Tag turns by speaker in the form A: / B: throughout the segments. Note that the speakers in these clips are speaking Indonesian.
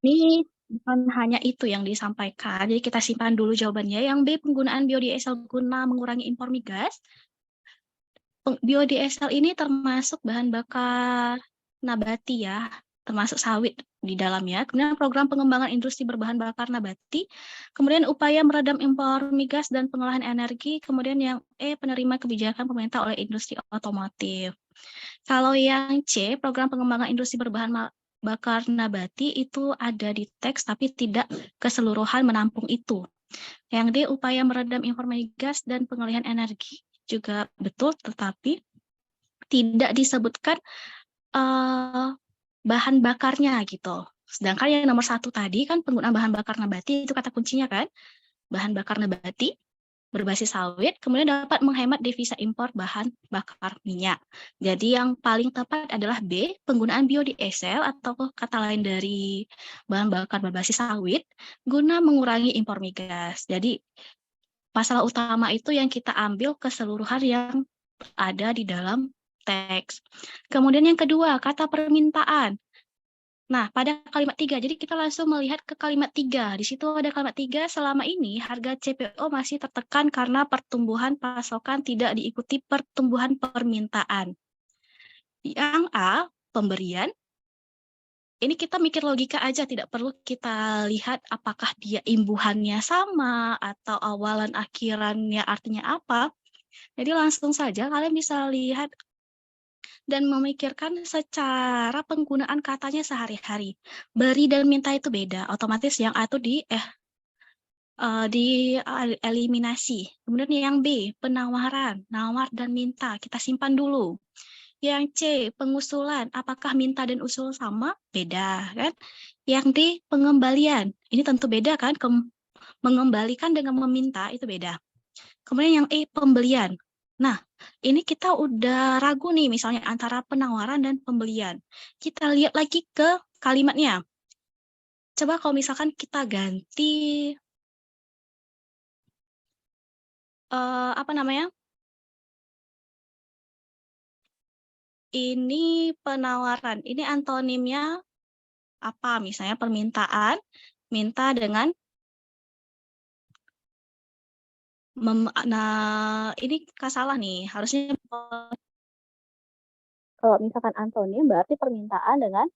A: Ini bukan hanya itu yang disampaikan, jadi kita simpan dulu jawabannya. Yang B, penggunaan biodiesel guna mengurangi impor migas. Biodiesel ini termasuk bahan bakar nabati ya, termasuk sawit di dalamnya. Kemudian program pengembangan industri berbahan bakar nabati. Kemudian upaya meredam impor migas dan pengolahan energi. Kemudian yang E, penerima kebijakan pemerintah oleh industri otomotif. Kalau yang C, program pengembangan industri berbahan bakar nabati itu ada di teks tapi tidak keseluruhan menampung itu. Yang D, upaya meredam impor migas dan pengalihan energi juga betul, tetapi tidak disebutkan bahan bakarnya gitu. Sedangkan yang nomor 1 tadi kan penggunaan bahan bakar nabati itu kata kuncinya kan, bahan bakar nabati berbasis sawit, kemudian dapat menghemat devisa impor bahan bakar minyak. Jadi yang paling tepat adalah B, penggunaan biodiesel atau kata lain dari bahan bakar berbasis sawit guna mengurangi impor migas. Jadi masalah utama itu yang kita ambil keseluruhan yang ada di dalam teks. Kemudian yang kedua, kata permintaan. Nah, pada kalimat 3, jadi kita langsung melihat ke kalimat 3. Di situ ada kalimat 3, selama ini harga CPO masih tertekan karena pertumbuhan pasokan tidak diikuti pertumbuhan permintaan. Yang A, pemberian. Ini kita mikir logika aja, tidak perlu kita lihat apakah dia imbuhannya sama atau awalan akhirannya artinya apa. Jadi langsung saja kalian bisa lihat dan memikirkan secara penggunaan katanya sehari-hari. Beri dan minta itu beda, otomatis yang A itu dieliminasi. Kemudian yang B, penawaran, nawar dan minta, kita simpan dulu. Yang C, pengusulan, apakah minta dan usul sama? Beda, kan? Yang D, pengembalian, ini tentu beda kan, mengembalikan dengan meminta itu beda. Kemudian yang E, pembelian. Nah, ini kita udah ragu nih misalnya antara penawaran dan pembelian. Kita lihat lagi ke kalimatnya. Coba kalau misalkan kita ganti apa namanya? Ini penawaran. Ini antonimnya apa? Misalnya permintaan, minta dengan nah ini salah nih. Harusnya kalau misalkan antonim berarti permintaan dengan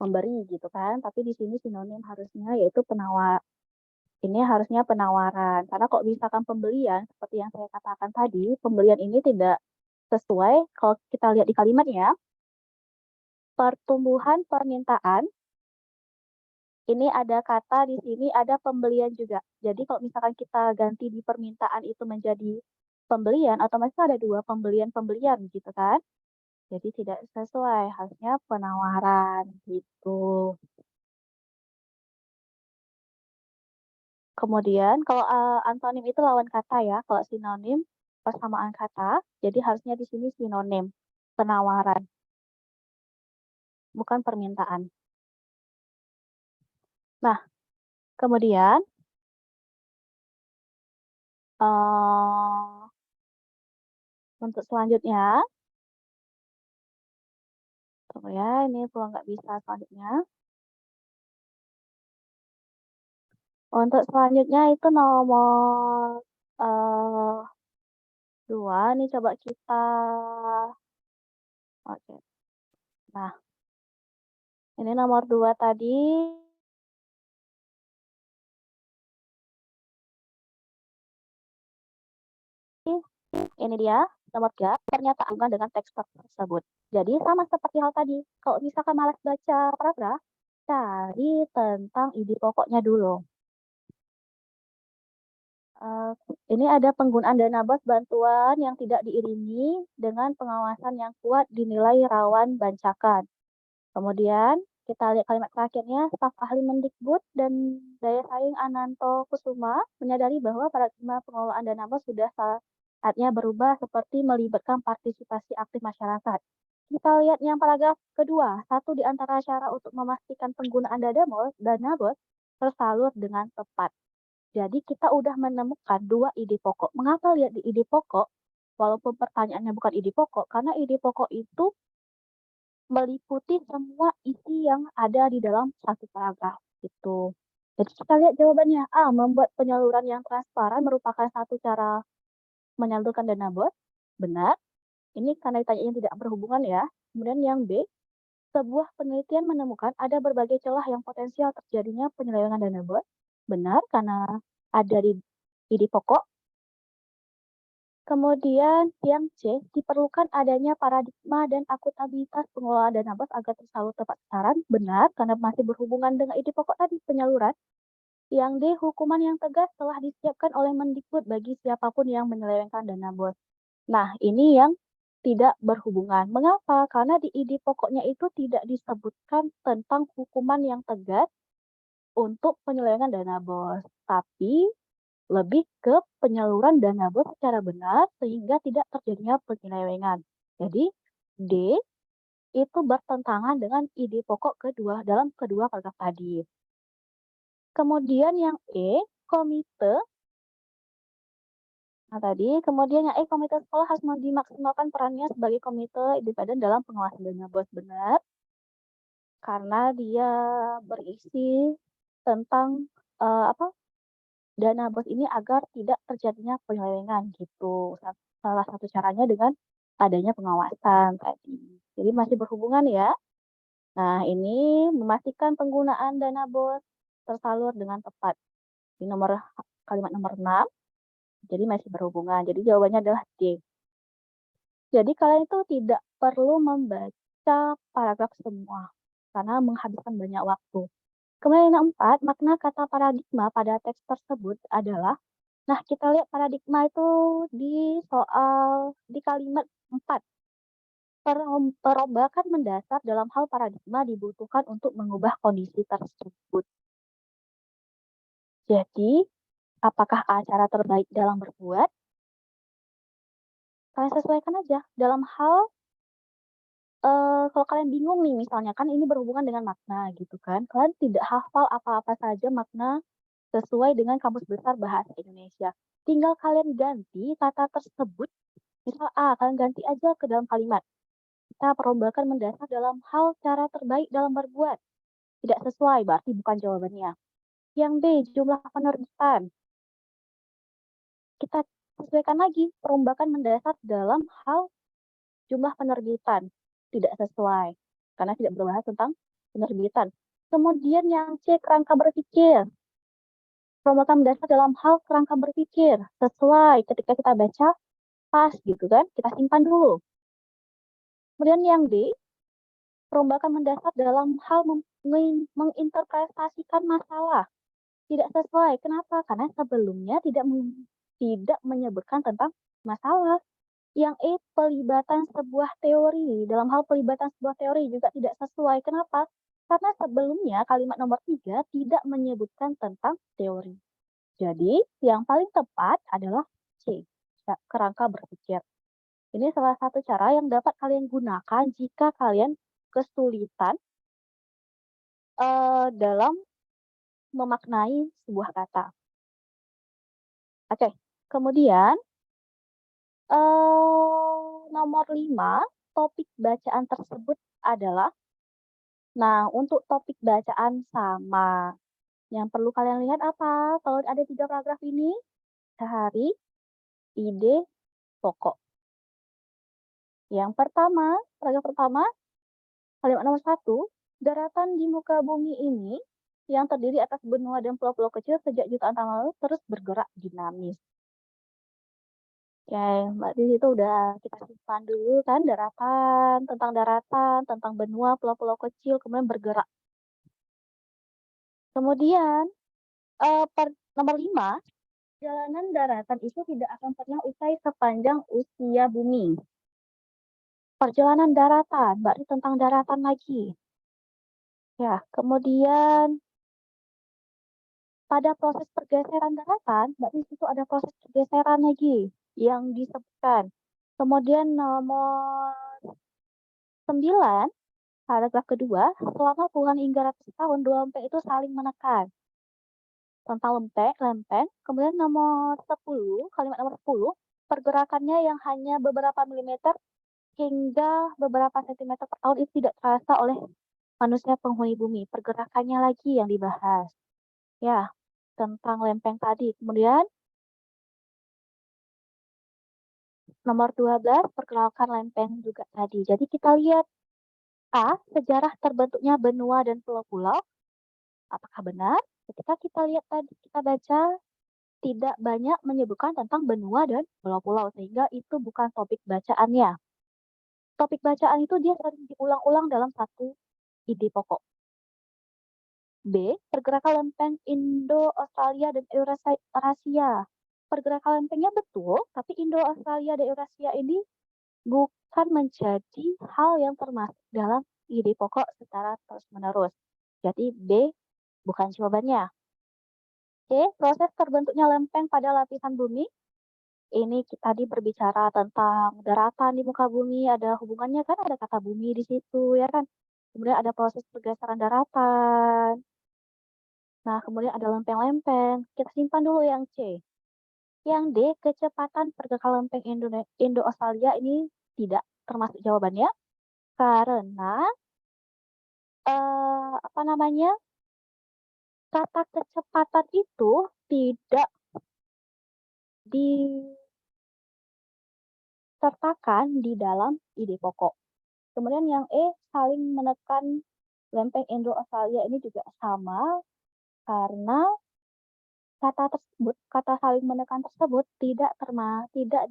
A: memberi gitu kan. Tapi di sini sinonim harusnya yaitu penawar. Ini harusnya penawaran. Karena kok misalkan pembelian, seperti yang saya katakan tadi, pembelian ini tidak sesuai kalau kita lihat di kalimatnya, pertumbuhan permintaan, ini ada kata di sini ada pembelian juga. Jadi kalau misalkan kita ganti di permintaan itu menjadi pembelian, otomatis ada dua pembelian-pembelian gitu kan. Jadi tidak sesuai, harusnya penawaran gitu. Kemudian kalau antonim itu lawan kata ya, kalau sinonim persamaan kata, jadi harusnya di sini sinonim, penawaran, bukan permintaan. Nah, kemudian untuk selanjutnya, tunggu ya, ini gua nggak bisa selanjutnya. Untuk selanjutnya itu nomor 2, nih coba kita, oke. Nah, ini nomor 2 tadi. Ini dia, nomor 3, pernyataan dengan teks tersebut. Jadi sama seperti hal tadi, kalau misalkan malas baca paragraf, cari tentang ide pokoknya dulu. Ini ada penggunaan dana bos bantuan yang tidak diiringi dengan pengawasan yang kuat dinilai rawan bancakan. Kemudian kita lihat kalimat terakhirnya, staf ahli Mendikbud dan Daya Saing Ananto Kusuma menyadari bahwa paradigma pengelolaan dana bos sudah saatnya berubah seperti melibatkan partisipasi aktif masyarakat. Kita lihat yang paragraf kedua, satu di antara cara untuk memastikan penggunaan dana bos tersalur dengan tepat. Jadi kita udah menemukan dua ide pokok. Mengapa lihat di ide pokok? Walaupun pertanyaannya bukan ide pokok, karena ide pokok itu
B: meliputi semua isi yang ada di dalam satu paragraf, gitu. Jadi kita lihat jawabannya. A, membuat penyaluran yang transparan merupakan satu cara menyalurkan dana BOS. Benar. Ini karena ditanyanya tidak berhubungan ya. Kemudian yang B, sebuah penelitian menemukan ada berbagai celah yang potensial terjadinya penyelewengan dana BOS. Benar, karena ada di ide pokok. Kemudian yang C, diperlukan adanya paradigma dan akuntabilitas pengelolaan dana BOS agar tersalur tepat sasaran. Benar, karena masih berhubungan dengan ide pokok tadi, penyaluran. Yang D, hukuman yang tegas telah disiapkan oleh Mendikbud bagi siapapun yang menyelewengkan dana BOS. Nah, ini yang tidak berhubungan. Mengapa? Karena di ide pokoknya itu tidak disebutkan tentang hukuman yang tegas untuk penyelewengan dana BOS, tapi lebih ke penyaluran dana BOS secara benar sehingga tidak terjadinya penyelewengan. Jadi, D itu bertentangan dengan ide pokok kedua dalam kedua paragraf tadi. Kemudian yang E, komite. Nah, tadi, kemudian yang E, komite sekolah harus dimaksimalkan perannya sebagai komite independen dalam pengawasan dana BOS. Benar, karena dia berisi tentang dana BOS ini agar tidak terjadinya penyelewengan gitu. Salah satu caranya dengan adanya pengawasan tadi. Jadi masih berhubungan ya. Nah, ini memastikan penggunaan dana BOS tersalur dengan tepat. Di kalimat nomor 6, jadi masih berhubungan. Jadi jawabannya adalah D. Jadi kalian itu tidak perlu membaca paragraf semua karena menghabiskan banyak waktu. Kemudian yang 4, makna kata paradigma pada teks tersebut adalah, nah kita lihat paradigma itu di kalimat 4. Perombakan mendasar dalam hal paradigma dibutuhkan untuk mengubah kondisi tersebut. Jadi, apakah cara terbaik dalam berbuat? Kalian sesuaikan aja. Dalam hal, kalau kalian bingung nih misalnya, kan ini berhubungan dengan makna gitu kan. Kalian tidak hafal apa-apa saja makna sesuai dengan Kamus Besar Bahasa Indonesia. Tinggal kalian ganti kata tersebut. Misal A, kalian ganti aja ke dalam kalimat. Kita perombakan mendasar dalam hal cara terbaik dalam berbuat. Tidak sesuai, berarti bukan jawabannya. Yang B, jumlah penerbitan. Kita sesuaikan lagi, perombakan mendasar dalam hal jumlah penerbitan. Tidak sesuai, karena tidak berbahas tentang penerbitan. Kemudian yang C, kerangka berpikir. Perombakan mendasar dalam hal kerangka berpikir. Sesuai, ketika kita baca, pas gitu kan, kita simpan dulu. Kemudian yang D, perombakan mendasar dalam hal menginterpretasikan masalah. Tidak sesuai. Kenapa? Karena sebelumnya tidak menyebutkan tentang masalah. Yang E, pelibatan sebuah teori. Dalam hal pelibatan sebuah teori juga tidak sesuai. Kenapa? Karena sebelumnya kalimat nomor 3 tidak menyebutkan tentang teori. Jadi, yang paling tepat adalah C, kerangka berpikir. Ini salah satu cara yang dapat kalian gunakan jika kalian kesulitan dalam memaknai sebuah kata. Oke, kemudian nomor 5, topik bacaan tersebut adalah, nah untuk topik bacaan sama. Yang perlu kalian lihat apa? Kalau ada 3 paragraf ini, sehari, ide, pokok. Yang pertama, paragraf pertama, kalimat nomor 1, daratan di muka bumi ini yang terdiri atas benua dan pulau-pulau kecil sejak jutaan tahun lalu terus bergerak dinamis. Oke, Mbak di situ udah kita simpan dulu kan daratan, tentang benua, pulau-pulau kecil, kemudian bergerak. Kemudian nomor 5, jalanan daratan itu tidak akan pernah usai sepanjang usia bumi. Perjalanan daratan, berarti tentang daratan lagi. Ya, kemudian pada proses pergeseran daratan, berarti di situ ada proses pergeseran lagi yang disebutkan. Kemudian nomor 9, paragraf kedua, selama puluhan hingga ratus tahun, dua lempeng itu saling menekan. Tentang lempeng. Kemudian nomor 10, kalimat nomor 10, pergerakannya yang hanya beberapa milimeter hingga beberapa sentimeter per tahun itu tidak terasa oleh manusia penghuni bumi. Pergerakannya lagi yang dibahas. Ya, tentang lempeng tadi. Kemudian nomor 12, pergerakan lempeng juga tadi. Jadi kita lihat A, sejarah terbentuknya benua dan pulau-pulau. Apakah benar? Ketika kita lihat tadi, kita baca tidak banyak menyebutkan tentang benua dan pulau-pulau, sehingga itu bukan topik bacaannya. Topik bacaan itu dia sering diulang-ulang dalam satu ide pokok. B, pergerakan lempeng Indo-Australia dan Eurasia. Pergerakan lempengnya betul, tapi Indo-Australia dan Eurasia ini bukan menjadi hal yang termasuk dalam ide pokok secara terus-menerus. Jadi B bukan jawabannya. C, proses terbentuknya lempeng pada lapisan bumi. Ini kita tadi berbicara tentang daratan di muka bumi, ada hubungannya kan, ada kata bumi di situ, ya kan? Kemudian ada proses pergeseran daratan. Nah, kemudian ada lempeng-lempeng. Kita simpan dulu yang C. Yang D, kecepatan pergerakan lempeng Indo-Australia ini tidak termasuk jawabannya karena apa namanya? Kata kecepatan itu tidak disertakan di dalam ide pokok. Kemudian yang E, saling menekan lempeng Indo-Australia ini juga sama karena kata saling menekan tersebut tidak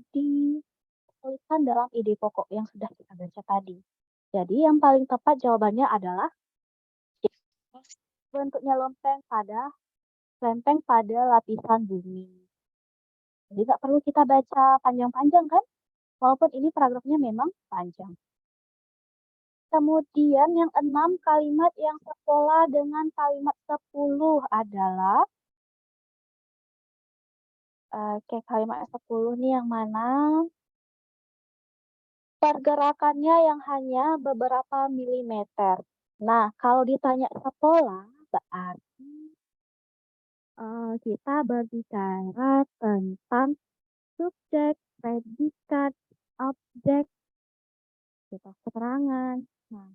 B: dituliskan dalam ide pokok yang sudah kita baca tadi. Jadi yang paling tepat jawabannya adalah bentuknya lempeng pada lapisan bumi. Jadi nggak perlu kita baca panjang-panjang kan? Walaupun ini paragrafnya memang panjang. Kemudian yang 6, kalimat yang sepola dengan kalimat 10 adalah kalimat 10 nih yang mana? Pergerakannya yang hanya beberapa milimeter. Nah, kalau ditanya sepola, berarti kita berbicara tentang subjek, predikat, objek, keterangan. Nah,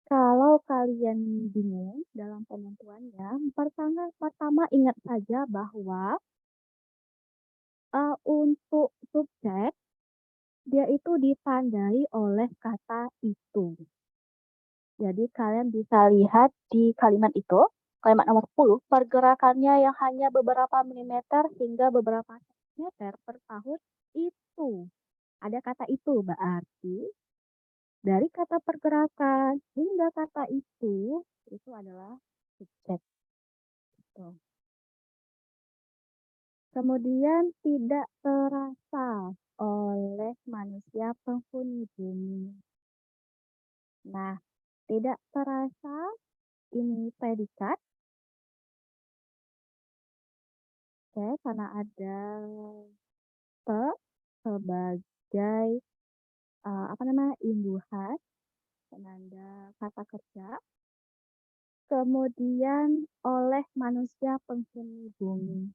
B: kalau kalian bingung dalam penentuannya, pertama ingat saja bahwa untuk subjek, dia itu ditandai oleh kata itu. Jadi kalian bisa lihat di kalimat itu, kalimat nomor 10, pergerakannya yang hanya beberapa milimeter hingga beberapa sentimeter per tahun itu. Ada kata itu, berarti dari kata pergerakan hingga kata itu adalah subjek. Gitu. Kemudian tidak terasa oleh manusia penghuni bumi. Nah, tidak terasa ini predikat. Oke, karena ada sebagai imbuhan penanda kata kerja. Kemudian oleh manusia penghuni bumi.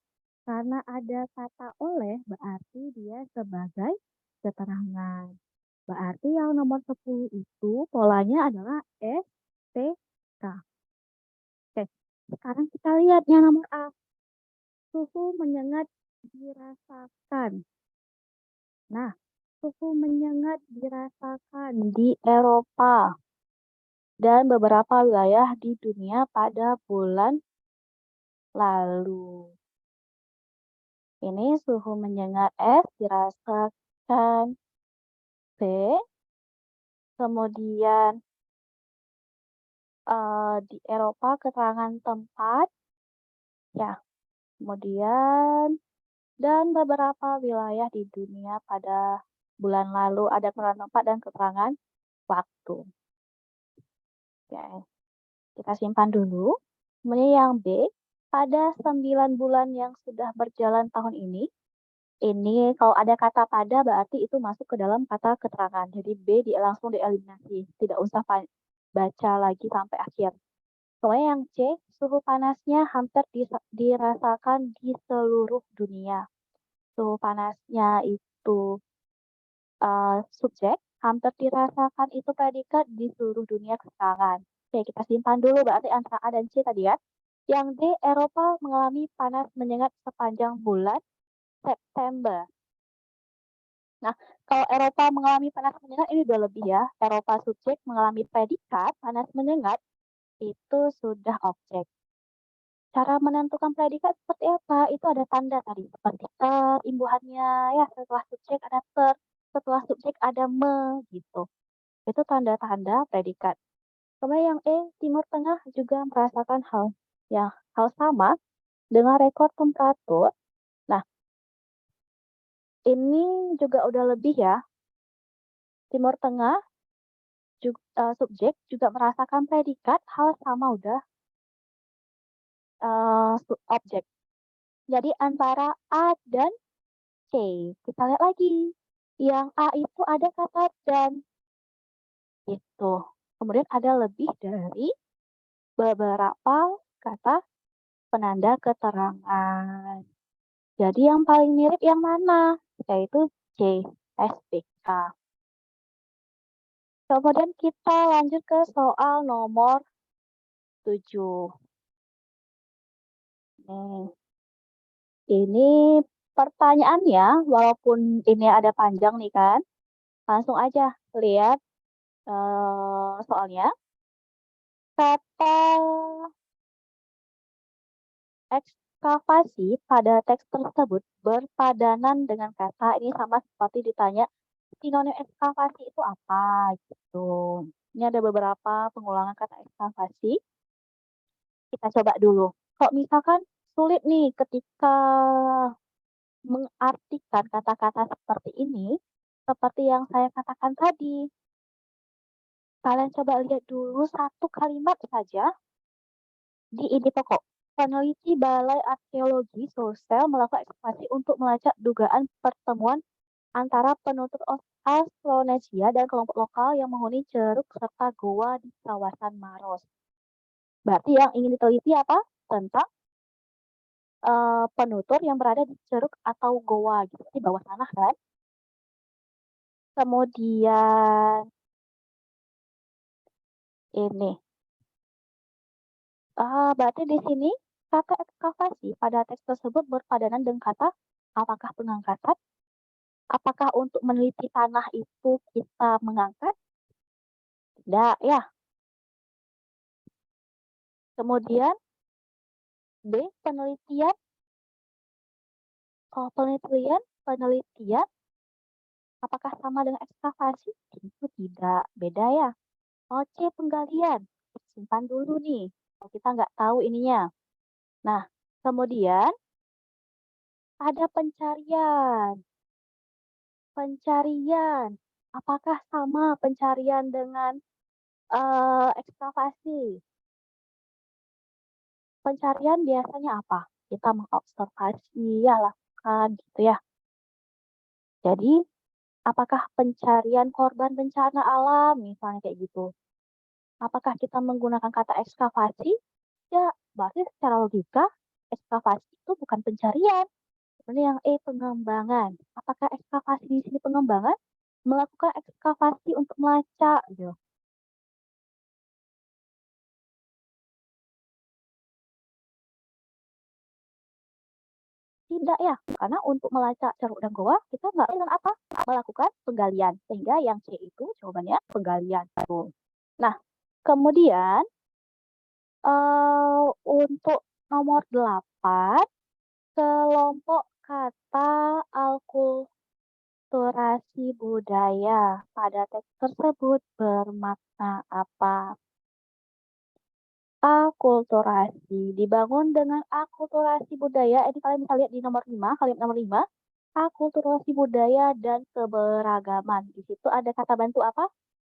B: Karena ada kata oleh berarti dia sebagai keterangan. Berarti yang nomor 10 itu polanya adalah STK. Oke, sekarang kita lihat yang nomor A. Suhu menyengat dirasakan. Nah, suhu menyengat dirasakan di Eropa dan beberapa wilayah di dunia pada bulan lalu. Ini suhu menyengat S dirasakan B. Kemudian di Eropa keterangan tempat. Ya, kemudian dan beberapa wilayah di dunia pada bulan lalu ada keterangan tempat dan keterangan waktu. Oke, kita simpan dulu. Kemudian yang B, pada 9 bulan yang sudah berjalan tahun ini kalau ada kata pada berarti itu masuk ke dalam kata keterangan. Jadi B langsung dieliminasi, tidak usah baca lagi sampai akhir. Kemudian yang C, suhu panasnya hampir dirasakan di seluruh dunia. Suhu panasnya itu subjek, hampir dirasakan itu predikat di seluruh dunia sekarang. Oke, kita simpan dulu berarti antara A dan C tadi ya. Yang D, Eropa mengalami panas menyengat sepanjang bulan September. Nah, kalau Eropa mengalami panas menyengat ini udah lebih ya. Eropa subjek mengalami predikat panas menyengat itu sudah objek. Cara menentukan predikat seperti apa? Itu ada tanda tadi, seperti ter, imbuhannya ya, setelah subjek ada ter, setelah subjek ada me gitu. Itu tanda-tanda predikat. Kemudian yang E, Timur Tengah juga merasakan hal sama dengan rekor temperatur. Nah, ini juga udah lebih ya. Timur Tengah subjek juga merasakan predikat hal sama udah objek. Jadi antara A dan C. Kita lihat lagi. Yang A itu ada kata dan. Itu. Kemudian ada lebih dari beberapa kata penanda keterangan. Jadi yang paling mirip yang mana? Yaitu C, SPK. Kemudian kita lanjut ke soal nomor 7. Ini pertanyaannya, walaupun ini ada panjang nih kan, langsung aja lihat soalnya. Kata ekskavasi pada teks tersebut berpadanan dengan kata ini sama seperti ditanya sinonim ekskavasi itu apa gitu. Ini ada beberapa pengulangan kata ekskavasi. Kita coba dulu. Kok misalkan sulit nih ketika mengartikan kata-kata seperti ini, seperti yang saya katakan tadi. Kalian coba lihat dulu satu kalimat saja di ini pokok. Peneliti Balai Arkeologi Sulsel melakukan ekskavasi untuk melacak dugaan pertemuan antara penutur Austronesia dan kelompok lokal yang menghuni ceruk serta goa di kawasan Maros. Berarti yang ingin diteliti apa? Tentang penutur yang berada di ceruk atau goa gitu di bawah tanah kan. Kemudian ini. Berarti di sini kata ekskavasi pada teks tersebut berpadanan dengan kata apakah pengangkatan? Apakah untuk meneliti tanah itu kita mengangkat? Tidak, ya. Kemudian B, penelitian. Kalau penelitian, apakah sama dengan ekskavasi? Tentu tidak, beda ya. Oh, C, penggalian. Simpan dulu nih, kalau kita nggak tahu ininya. Nah, kemudian ada pencarian. Pencarian. Apakah sama pencarian dengan ekskavasi? Pencarian biasanya apa? Kita mengobservasi, ya lakukan gitu ya. Jadi, apakah pencarian korban bencana alam, misalnya kayak gitu. Apakah kita menggunakan kata ekskavasi? Ya, berarti secara logika, ekskavasi itu bukan pencarian. Kemudian yang E, pengembangan. Apakah ekskavasi di sini pengembangan? Melakukan ekskavasi untuk melacak gitu. Tidak ya, karena untuk melacak ceruk dan goa, kita nggak dengan apa? Melakukan penggalian. Sehingga yang C itu jawabannya penggalian. Nah, kemudian untuk nomor 8, kelompok kata alkulturasi budaya pada teks tersebut bermakna apa? Akulturasi dibangun dengan akulturasi budaya. Ini kalian bisa lihat di nomor 5, kalimat nomor 5. Akulturasi budaya dan keberagaman. Di situ ada kata bantu apa?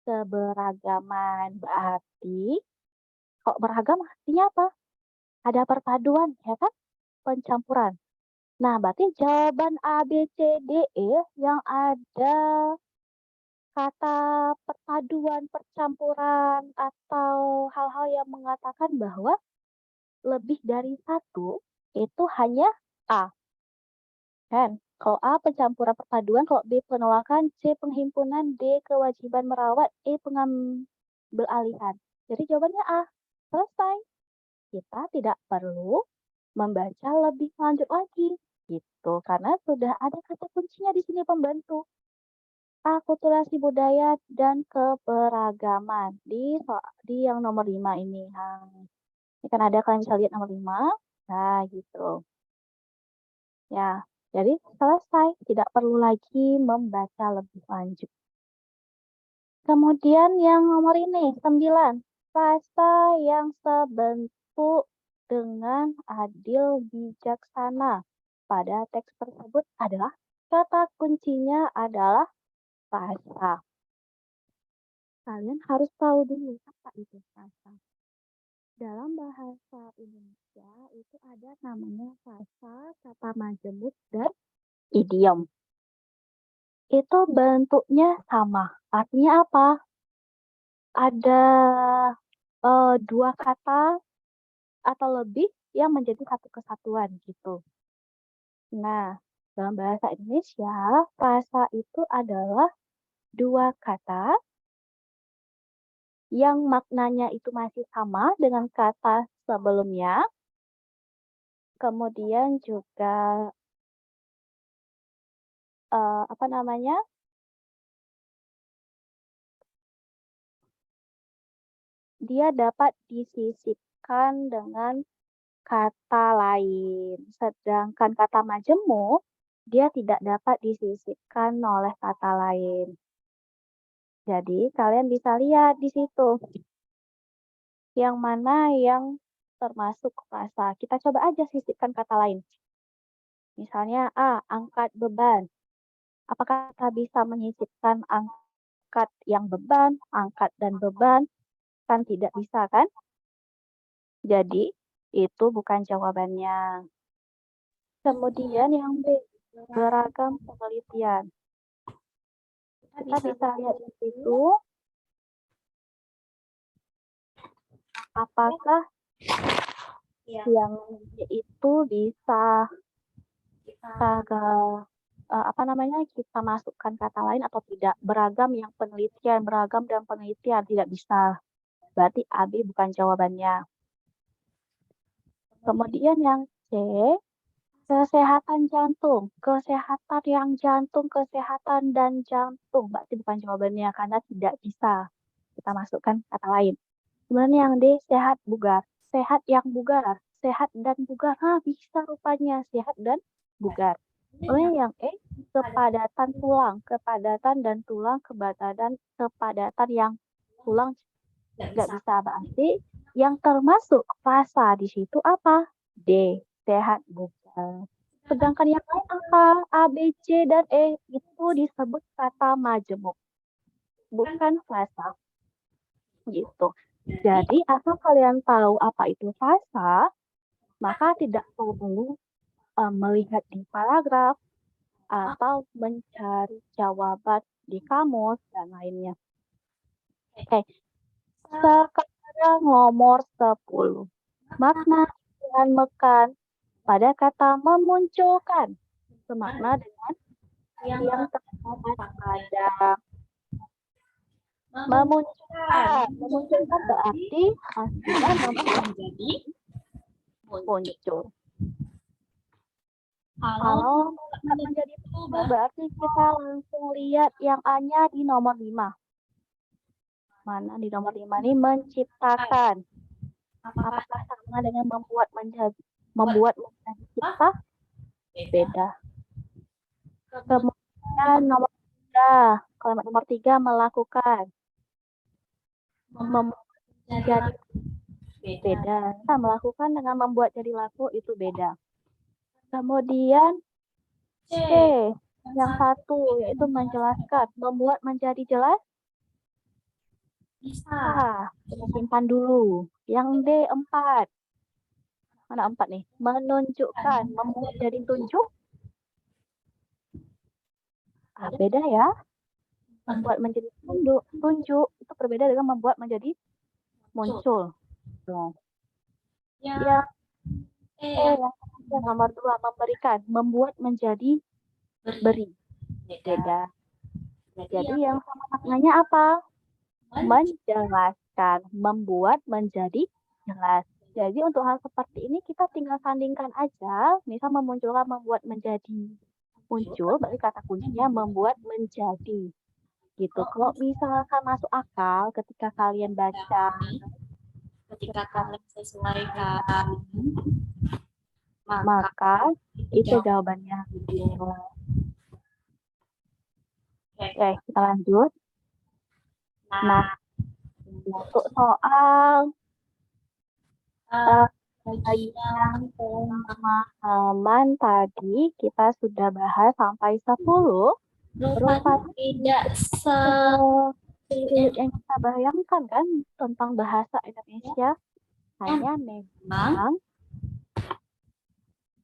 B: Keberagaman. Berarti kok beragam artinya apa? Ada perpaduan, ya kan? Pencampuran. Nah, berarti jawaban A, B, C, D, E yang ada kata perpaduan, percampuran, atau hal-hal yang mengatakan bahwa lebih dari satu, itu hanya A. Kan? Kalau A pencampuran perpaduan, kalau B penolakan, C penghimpunan, D kewajiban merawat, E pengambil alihan. Jadi jawabannya A. Selesai. Kita tidak perlu membaca lebih lanjut lagi. Gitu. Karena sudah ada kata kuncinya di sini pembantu. Akulturasi budaya dan keberagaman. Di yang nomor 5 ini. Ini kan ada kalian bisa lihat nomor 5. Nah, gitu. Ya, jadi selesai, tidak perlu lagi membaca lebih lanjut. Kemudian yang nomor ini, 9. Frasa yang sebentuk dengan adil bijaksana. Pada teks tersebut adalah, kata kuncinya adalah frasa. Kalian harus tahu dulu apa itu frasa. Dalam bahasa Indonesia itu ada namanya frasa, kata majemuk, dan idiom. Itu bentuknya sama. Artinya apa? Ada dua kata atau lebih yang menjadi satu kesatuan gitu. Nah, dalam bahasa Indonesia, frasa itu adalah dua kata yang maknanya itu masih sama dengan kata sebelumnya. Kemudian juga dia dapat disisipkan dengan kata lain. Sedangkan kata majemuk, dia tidak dapat disisipkan oleh kata lain. Jadi, kalian bisa lihat di situ. Yang mana yang termasuk frasa. Kita coba aja sisipkan kata lain. Misalnya, angkat beban. Apakah kita bisa menyisipkan angkat yang beban, angkat dan beban? Kan tidak bisa, kan? Jadi, itu bukan jawabannya. Kemudian yang B, beragam penelitian. Kita bisa lihat di situ, apakah yang itu bisa kita masukkan kata lain atau tidak. Beragam yang penelitian, beragam dan penelitian tidak bisa. Berarti AB bukan jawabannya. Kemudian yang C, kesehatan jantung. Kesehatan yang jantung, kesehatan dan jantung. Berarti bukan jawabannya karena tidak bisa kita masukkan kata lain. Kemudian yang D, sehat bugar. Sehat yang bugar. Sehat dan bugar. Bisa rupanya. Sehat dan bugar. Kemudian yang E, kepadatan tulang. Kepadatan dan tulang, kepadatan yang tulang tidak bisa. Berarti yang termasuk frasa di situ apa? D, sehat bugar. Sedangkan yang lain apa? A, B, C, dan E itu disebut kata majemuk. Bukan frasa. Gitu. Jadi, asal kalian tahu apa itu frasa, maka tidak perlu melihat di paragraf atau mencari jawaban di kamus dan lainnya. Oke. Sekarang nomor 10. Makna dengan mekan pada kata memunculkan. Semakna dengan yang terdapat pada memunculkan. Memunculkan berarti hasilnya menjadi muncul. Kalau menjadi muncul berarti kita langsung lihat yang A-nya di nomor 5. Mana di nomor 5 ini menciptakan. Apakah sama dengan membuat menjadi cipta? Beda. Kemudian nomor 3, kalimat nomor 3 melakukan. Membuat jadi beda. Nah, melakukan dengan membuat jadi laku itu beda. Kemudian C, yang satu yaitu menjelaskan. Membuat menjadi jelas? Bisa. Kita simpan dulu. Yang D, 4. Mana 4 nih? Menunjukkan. Membuat jadi tunjuk? Beda ya. Membuat menjadi tunjuk itu berbeda dengan membuat menjadi muncul. Yang Yang nomor 2, memberikan. Membuat menjadi beri. Beda. Jadi yang sama maknanya apa? Menjelaskan. Membuat menjadi jelas. Jadi untuk hal seperti ini kita tinggal sandingkan aja. Misal memunculkan membuat menjadi. Muncul, berarti kata kuncinya membuat menjadi. Gitu. Kalau misalkan masuk akal ketika kalian baca,
A: ketika kalian sesuaikan,
B: maka itu jawabannya. Oke, kita lanjut. Nah, untuk soal bagian pemahaman tadi kita sudah bahas sampai 10. Rupanya tidak sulit yang kita bayangkan kan tentang bahasa Indonesia. Hanya memang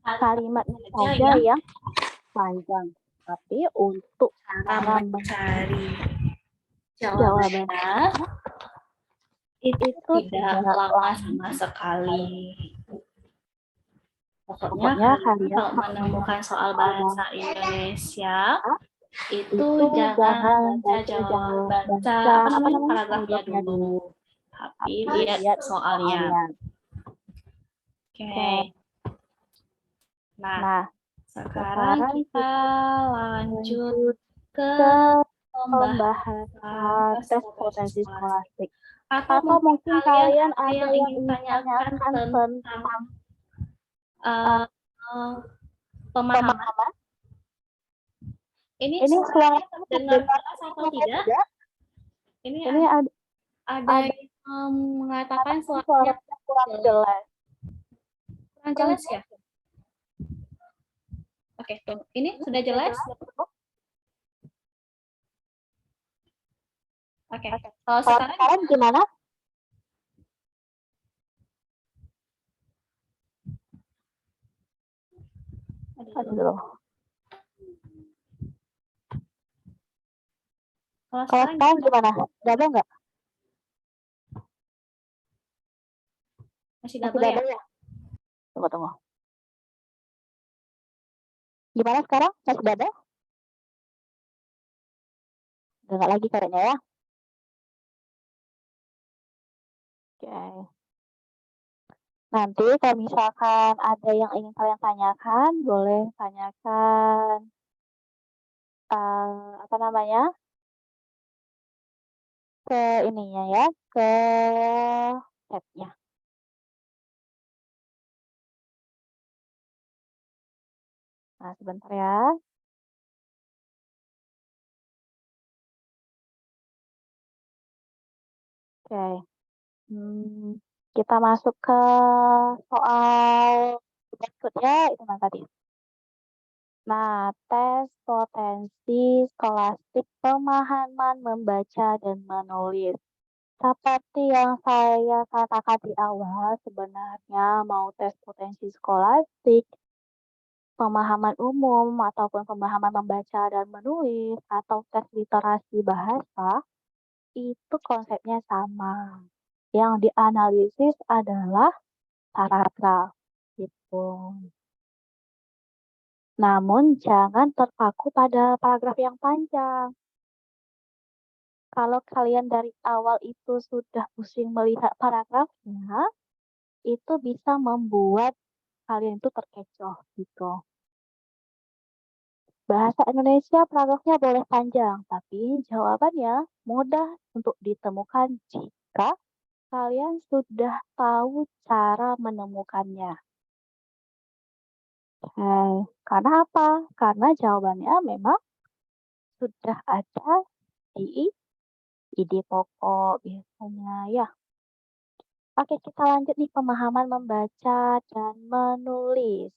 B: kalimatnya saja yang panjang. Tapi untuk cara mencari jawabannya itu tidak lama sama sekali. Pokoknya kalian kalau menemukan soal bahasa Indonesia itu jangan baca paragrafnya dulu, tapi lihat soalnya. Oke. Nah, sekarang kita lanjut ke pembahasan tes potensi skolastik. Atau mungkin kalian ada yang ingin tanyakan tentang pemahaman. Ini suara dengar jelas atau tidak? Ini ada yang mengatakan suaranya kurang jelas. Kurang jelas ya? Oke, ini sudah jelas? Oke. Kalau sekarang gimana? Aduh. Kalau sekarang gimana? Double nggak? Masih double ya? Tunggu. Gimana sekarang? Masih double? Udah nggak lagi kayaknya ya? Oke. Nanti kalau misalkan ada yang ingin kalian tanyakan, boleh tanyakan apa namanya? Ke ininya ya, ke chatnya. Nah, sebentar ya. Oke. Kita masuk ke soal berikutnya itu tadi. Nah, tes potensi skolastik pemahaman membaca dan menulis. Seperti yang saya katakan di awal, sebenarnya mau tes potensi skolastik, pemahaman umum, ataupun pemahaman membaca dan menulis, atau tes literasi bahasa, itu konsepnya sama. Yang dianalisis adalah paragraf gitu. Namun jangan terpaku pada paragraf yang panjang. Kalau kalian dari awal itu sudah pusing melihat paragrafnya, itu bisa membuat kalian itu terkecoh gitu. Bahasa Indonesia paragrafnya boleh panjang, tapi jawabannya mudah untuk ditemukan jika kalian sudah tahu cara menemukannya. Karena apa? Karena jawabannya memang sudah ada di ide pokok biasanya ya. Oke, kita lanjut nih pemahaman membaca dan menulis.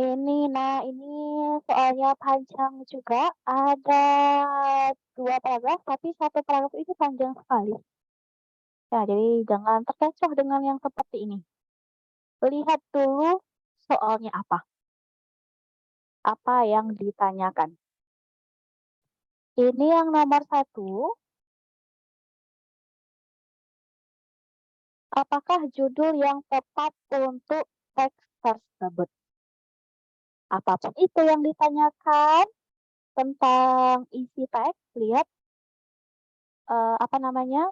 B: Ini soalnya panjang juga. Ada 2 paragraf, tapi 1 paragraf itu panjang sekali. Ya, jadi jangan terkecoh dengan yang seperti ini. Lihat dulu soalnya apa. Apa yang ditanyakan. Ini yang nomor 1. Apakah judul yang tepat untuk teks tersebut? Apapun itu yang ditanyakan tentang isi teks, lihat, apa namanya,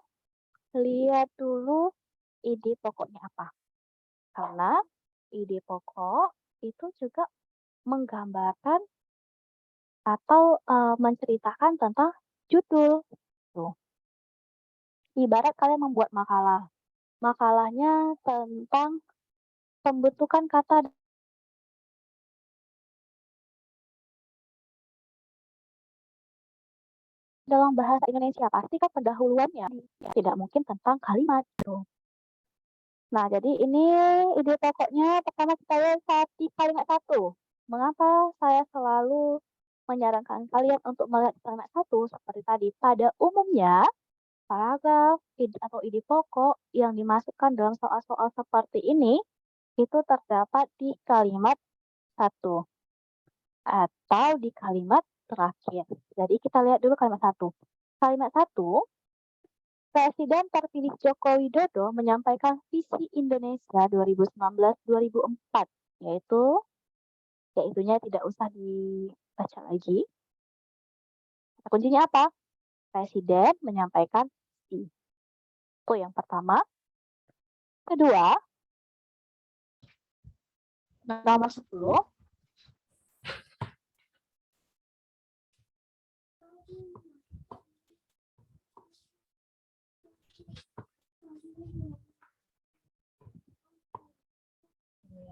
B: lihat dulu ide pokoknya apa. Karena ide pokok itu juga menggambarkan atau, menceritakan tentang judul, tuh. Ibarat kalian membuat makalah, makalahnya tentang pembentukan kata dalam bahasa Indonesia, pasti kan pendahuluannya tidak mungkin tentang kalimat, gitu. Nah, jadi ini ide pokoknya pertama kita lihat di kalimat 1. Mengapa saya selalu menyarankan kalian untuk melihat kalimat 1 seperti tadi, pada umumnya paragraf atau ide pokok yang dimasukkan dalam soal-soal seperti ini, itu terdapat di kalimat 1 atau di kalimat terakhir. Jadi kita lihat dulu kalimat 1. Kalimat 1, Presiden terpilih Joko Widodo menyampaikan visi Indonesia 2019-2004, yaitunya tidak usah dibaca lagi. Kata kuncinya apa? Presiden menyampaikan visi. Itu yang pertama. Kedua, nomor 10.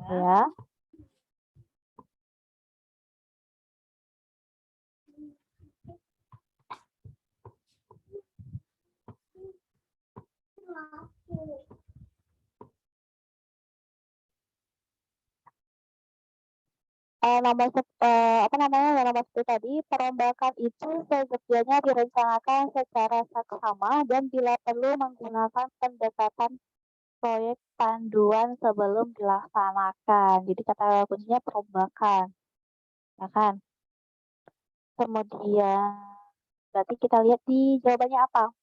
B: Ya. Nomor nomor 10 tadi, perombakan itu seyogyanya direncanakan secara saksama dan bila perlu menggunakan pendekatan proyek panduan sebelum dilaksanakan. Jadi kata kuncinya perombakan, ya kan? Kemudian berarti kita lihat di jawabannya apa?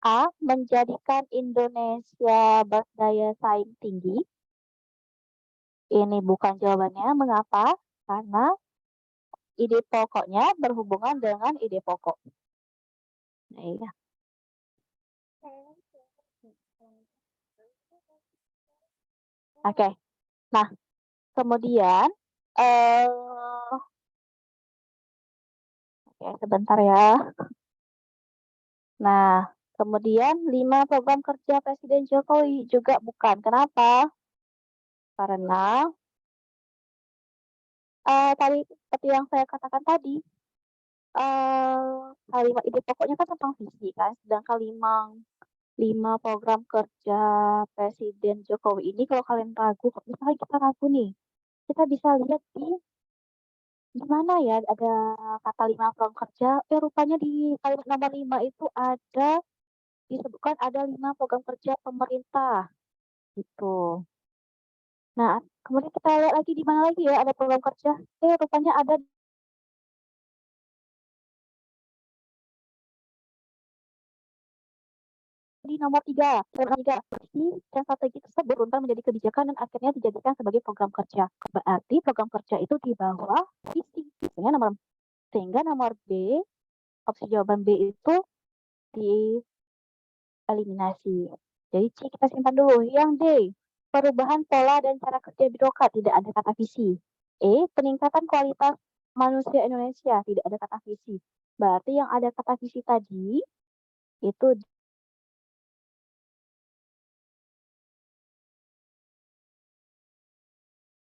B: A, menjadikan Indonesia berdaya saing tinggi. Ini bukan jawabannya. Mengapa? Karena ide pokoknya berhubungan dengan ide pokok. Nah, iya. Oke. Nah, kemudian oke, sebentar ya. Nah, kemudian 5 program kerja Presiden Jokowi juga bukan. Kenapa? Karena tadi seperti yang saya katakan tadi, kalimat ide pokoknya kan tentang visi kan, sedangkan 5 program kerja Presiden Jokowi ini kalau kalian ragu, misalnya kita ragu nih, kita bisa lihat di mana ya ada kata 5 program kerja, rupanya di kalimat nomor 5 itu ada disebutkan ada 5 program kerja pemerintah, gitu. Nah, kemudian kita lihat lagi di mana lagi ya ada program kerja, rupanya ada di nomor 3. Visi dan strategi tersebut runtuh menjadi kebijakan dan akhirnya dijadikan sebagai program kerja. Berarti program kerja itu di bawah visi. Sehingga nomor B, opsi jawaban B itu dieliminasi. Jadi C kita simpan dulu. Yang D, perubahan pola dan cara kerja birokrat, tidak ada kata visi. E, peningkatan kualitas manusia Indonesia, tidak ada kata visi. Berarti yang ada kata visi tadi itu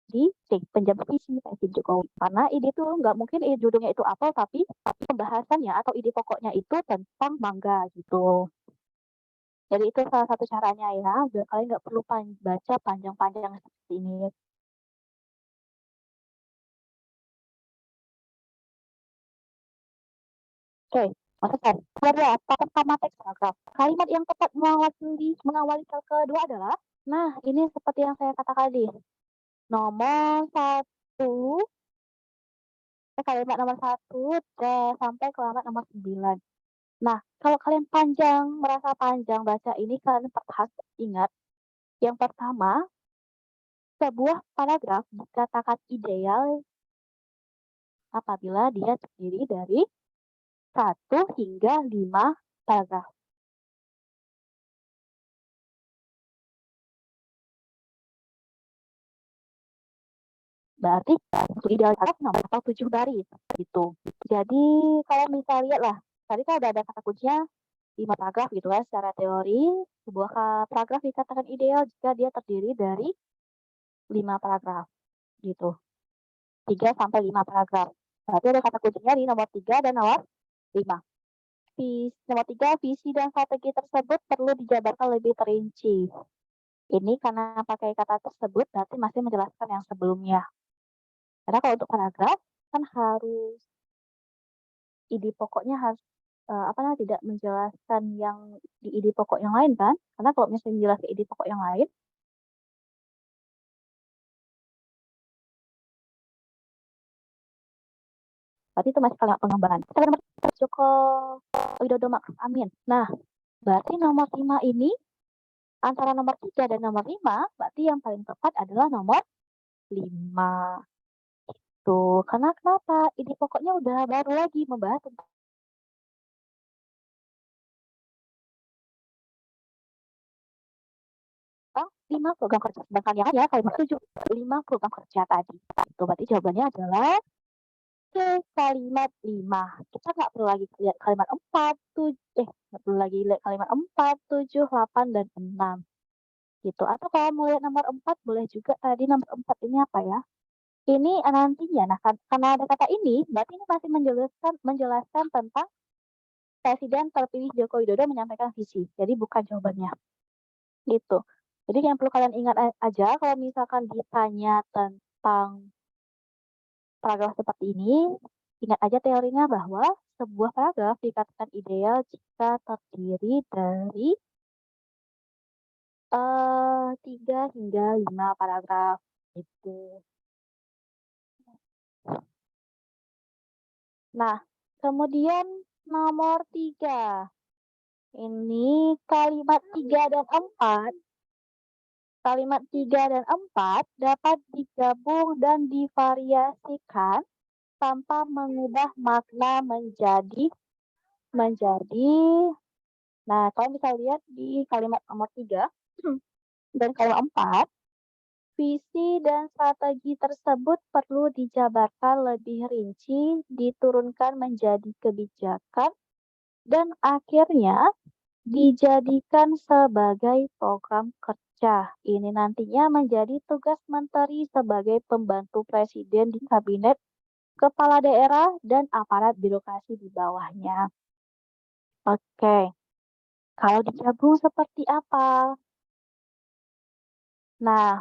B: di penjabat visi Presiden Jokowi. Karena ide itu nggak mungkin judulnya itu apa, tapi pembahasannya atau ide pokoknya itu tentang mangga gitu. Jadi itu salah satu caranya ya, biar kalian nggak perlu baca panjang-panjang seperti ini. Oke, masukkan. Kedua, pertama teks paragraf. Kalimat yang tepat mengawali sel kedua adalah, nah ini seperti yang saya katakan tadi. Nomor 1, kalimat nomor 1 sampai kalimat nomor 9. Nah, kalau kalian merasa panjang baca ini, kalian harus ingat Yang pertama, sebuah paragraf dikatakan ideal apabila dia terdiri dari 1 hingga 5 paragraf. Berarti itu ideal nomor atau 7 baris gitu. Jadi kalau misal lihat lah, tadi kan udah ada kata kuncinya 5 paragraf gitu kan secara teori. Sebuah paragraf dikatakan ideal jika dia terdiri dari 5 paragraf gitu. 3 sampai 5 paragraf. Berarti ada kata kuncinya di nomor 3 dan nomor 5. Nomor 3, visi dan strategi tersebut perlu dijabarkan lebih terinci. Ini karena pakai kata tersebut berarti masih menjelaskan yang sebelumnya. Karena kalau untuk paragraf kan harus ide pokoknya harus tidak menjelaskan yang di ide pokok yang lain kan? Karena kalau misalnya menjelaskan ide pokok yang lain, berarti itu masih kalimat pengembangan. Kita nomor Joko Widodo Ma'ruf Amin. Nah, berarti nomor 5 ini antara nomor 3 dan nomor 5, berarti yang paling tepat adalah nomor 5. Tuh, karena kenapa? Ide pokoknya udah baru lagi membahas tentang 5 program kerja. Sedangkan yang ada kalimat 7, 5 program kerja tadi. Itu berarti jawabannya adalah ke kalimat 5. Kita nggak perlu lagi lihat kalimat 4, 7, nggak perlu lagi lihat kalimat 4, 7, 8, dan 6. Gitu. Atau kalau mau lihat nomor 4, boleh juga tadi nomor 4 ini apa ya? Ini nantinya, nah karena ada kata ini, berarti ini masih menjelaskan tentang Presiden terpilih Joko Widodo menyampaikan visi. Jadi bukan jawabannya. Gitu. Jadi yang perlu kalian ingat aja kalau misalkan ditanya tentang paragraf seperti ini, ingat aja teorinya bahwa sebuah paragraf dikatakan ideal jika terdiri dari 3 hingga 5 paragraf. Itu. Nah, kemudian nomor 3. Ini kalimat 3 dan 4. Kalimat 3 dan 4 dapat digabung dan divariasikan tanpa mengubah makna menjadi. Nah, kalau bisa lihat di kalimat nomor 3 dan kalimat 4, visi dan strategi tersebut perlu dijabarkan lebih rinci, diturunkan menjadi kebijakan, dan akhirnya dijadikan sebagai program kerja. Ini nantinya menjadi tugas menteri sebagai pembantu presiden di kabinet, kepala daerah, dan aparat birokrasi di bawahnya. Oke, kalau digabung seperti apa? Nah,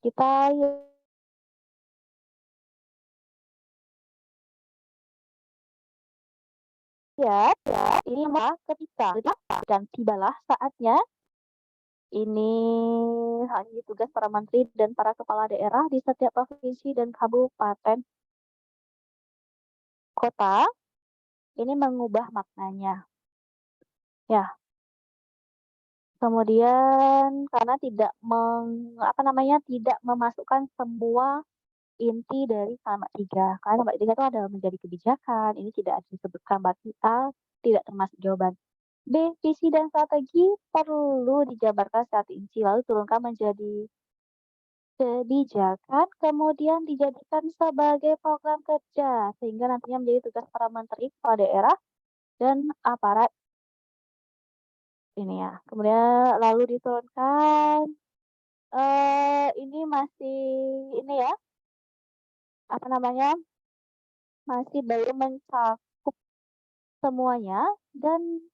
B: kita lihat ya, ini ketika dan tibalah saatnya ini hanya tugas para menteri dan para kepala daerah di setiap provinsi dan kabupaten kota ini mengubah maknanya. Ya, kemudian karena tidak tidak memasukkan semua inti dari kalimat 3. Karena kalimat 3 itu ada menjadi kebijakan, ini tidak disebutkan berarti A tidak termasuk jawaban. B, visi dan strategi perlu dijabarkan secara rinci lalu turunkan menjadi kebijakan, kemudian dijadikan sebagai program kerja sehingga nantinya menjadi tugas para menteri, kepala daerah, dan aparat ini ya. Kemudian lalu diturunkan ini masih ini ya, masih belum mencakup semuanya dan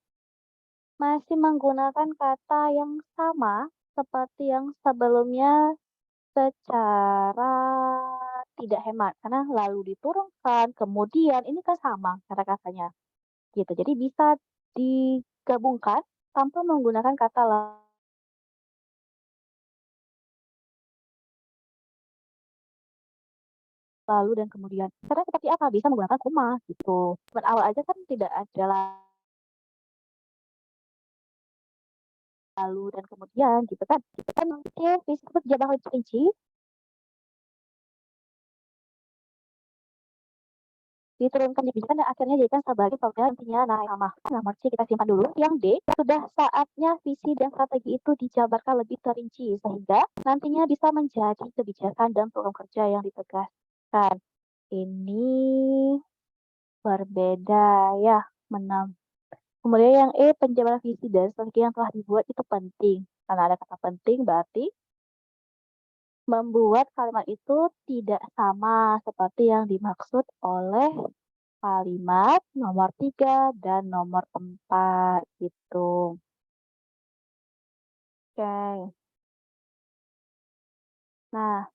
B: masih menggunakan kata yang sama seperti yang sebelumnya secara tidak hemat karena lalu diturunkan, kemudian ini kan sama kata-katanya gitu. Jadi bisa digabungkan tanpa menggunakan kata lalu dan kemudian. Karena seperti apa? Bisa menggunakan koma gitu. Awal aja kan tidak ada lalu dan kemudian gitu kan. Oke, visi tersebut jabang lebih rinci diturunkan di pijakan dan akhirnya dijadikan sebagai formula intinya. Nah, yang sama. Nomor C kita simpan dulu. Yang D, sudah saatnya visi dan strategi itu dijabarkan lebih terinci sehingga nantinya bisa menjadi kebijakan dan program kerja yang ditegaskan. Ini berbeda ya, menang. Kemudian yang E, penjabaran visi dan strategi yang telah dibuat itu penting. Karena ada kata penting berarti membuat kalimat itu tidak sama seperti yang dimaksud oleh kalimat nomor 3 dan nomor 4 gitu. Oke. Nah,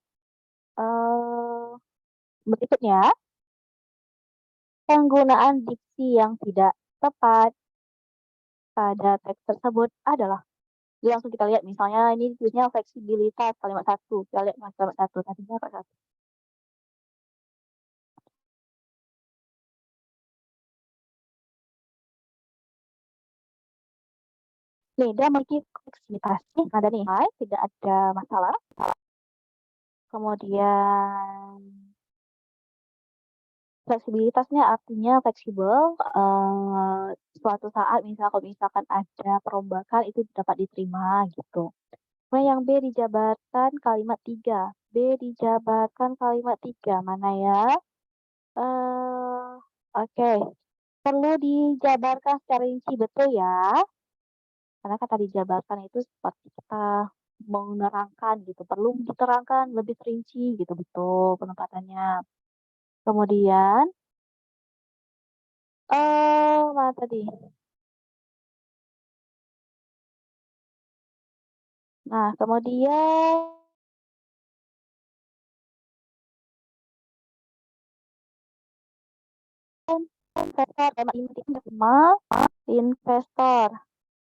B: berikutnya penggunaan diksi yang tidak tepat pada teks tersebut adalah. Jadi langsung kita lihat misalnya ini tulisnya fleksibilitas kalimat 1. Kita lihat kalimat 1 tadinya kalimat 1. Nih, dia memiliki fleksibilitas. Nih, ada nih, tidak ada masalah. Kemudian fleksibilitasnya artinya fleksibel. Suatu saat kalau misalkan ada perombakan itu dapat diterima gitu. Nah, yang B dijabarkan kalimat 3. B dijabarkan kalimat 3. Mana ya? Oke. Perlu dijabarkan secara rinci betul ya. Karena kata dijabarkan itu seperti kita menerangkan gitu. Perlu diterangkan lebih rinci gitu, betul penempatannya. Kemudian, mana tadi? Nah, kemudian investor, tema inti sama investor.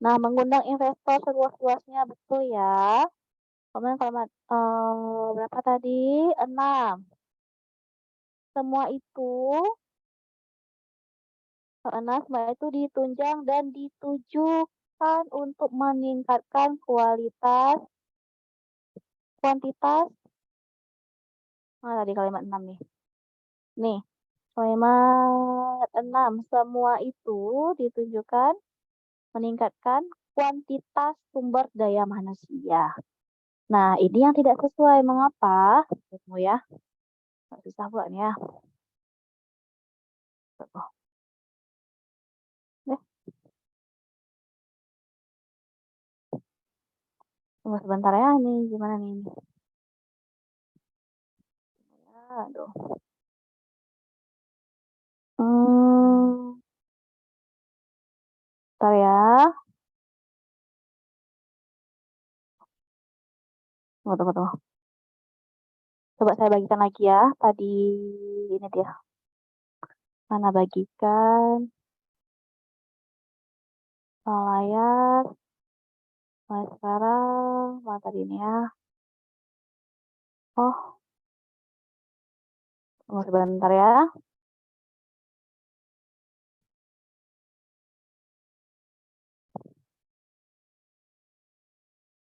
B: Nah, mengundang investor seluas-luasnya betul ya. Kemudian kalimat berapa tadi? 6. Semua itu ditunjang dan ditujukan untuk meningkatkan kualitas, kuantitas. Mana tadi kalimat 6 nih? Nih, kalimat 6. Semua itu ditunjukkan meningkatkan kuantitas sumber daya manusia. Nah, ini yang tidak sesuai. Mengapa? Tunggu ya. Susah buat nih ya. Tunggu sebentar ya, ini gimana nih? Aduh. Bentar ya. Tunggu. Coba saya bagikan lagi ya. Tadi ini dia. Mana bagikan? Layar. Mulai sekarang. Mana tadi ini ya? Oh. Tunggu sebentar ya.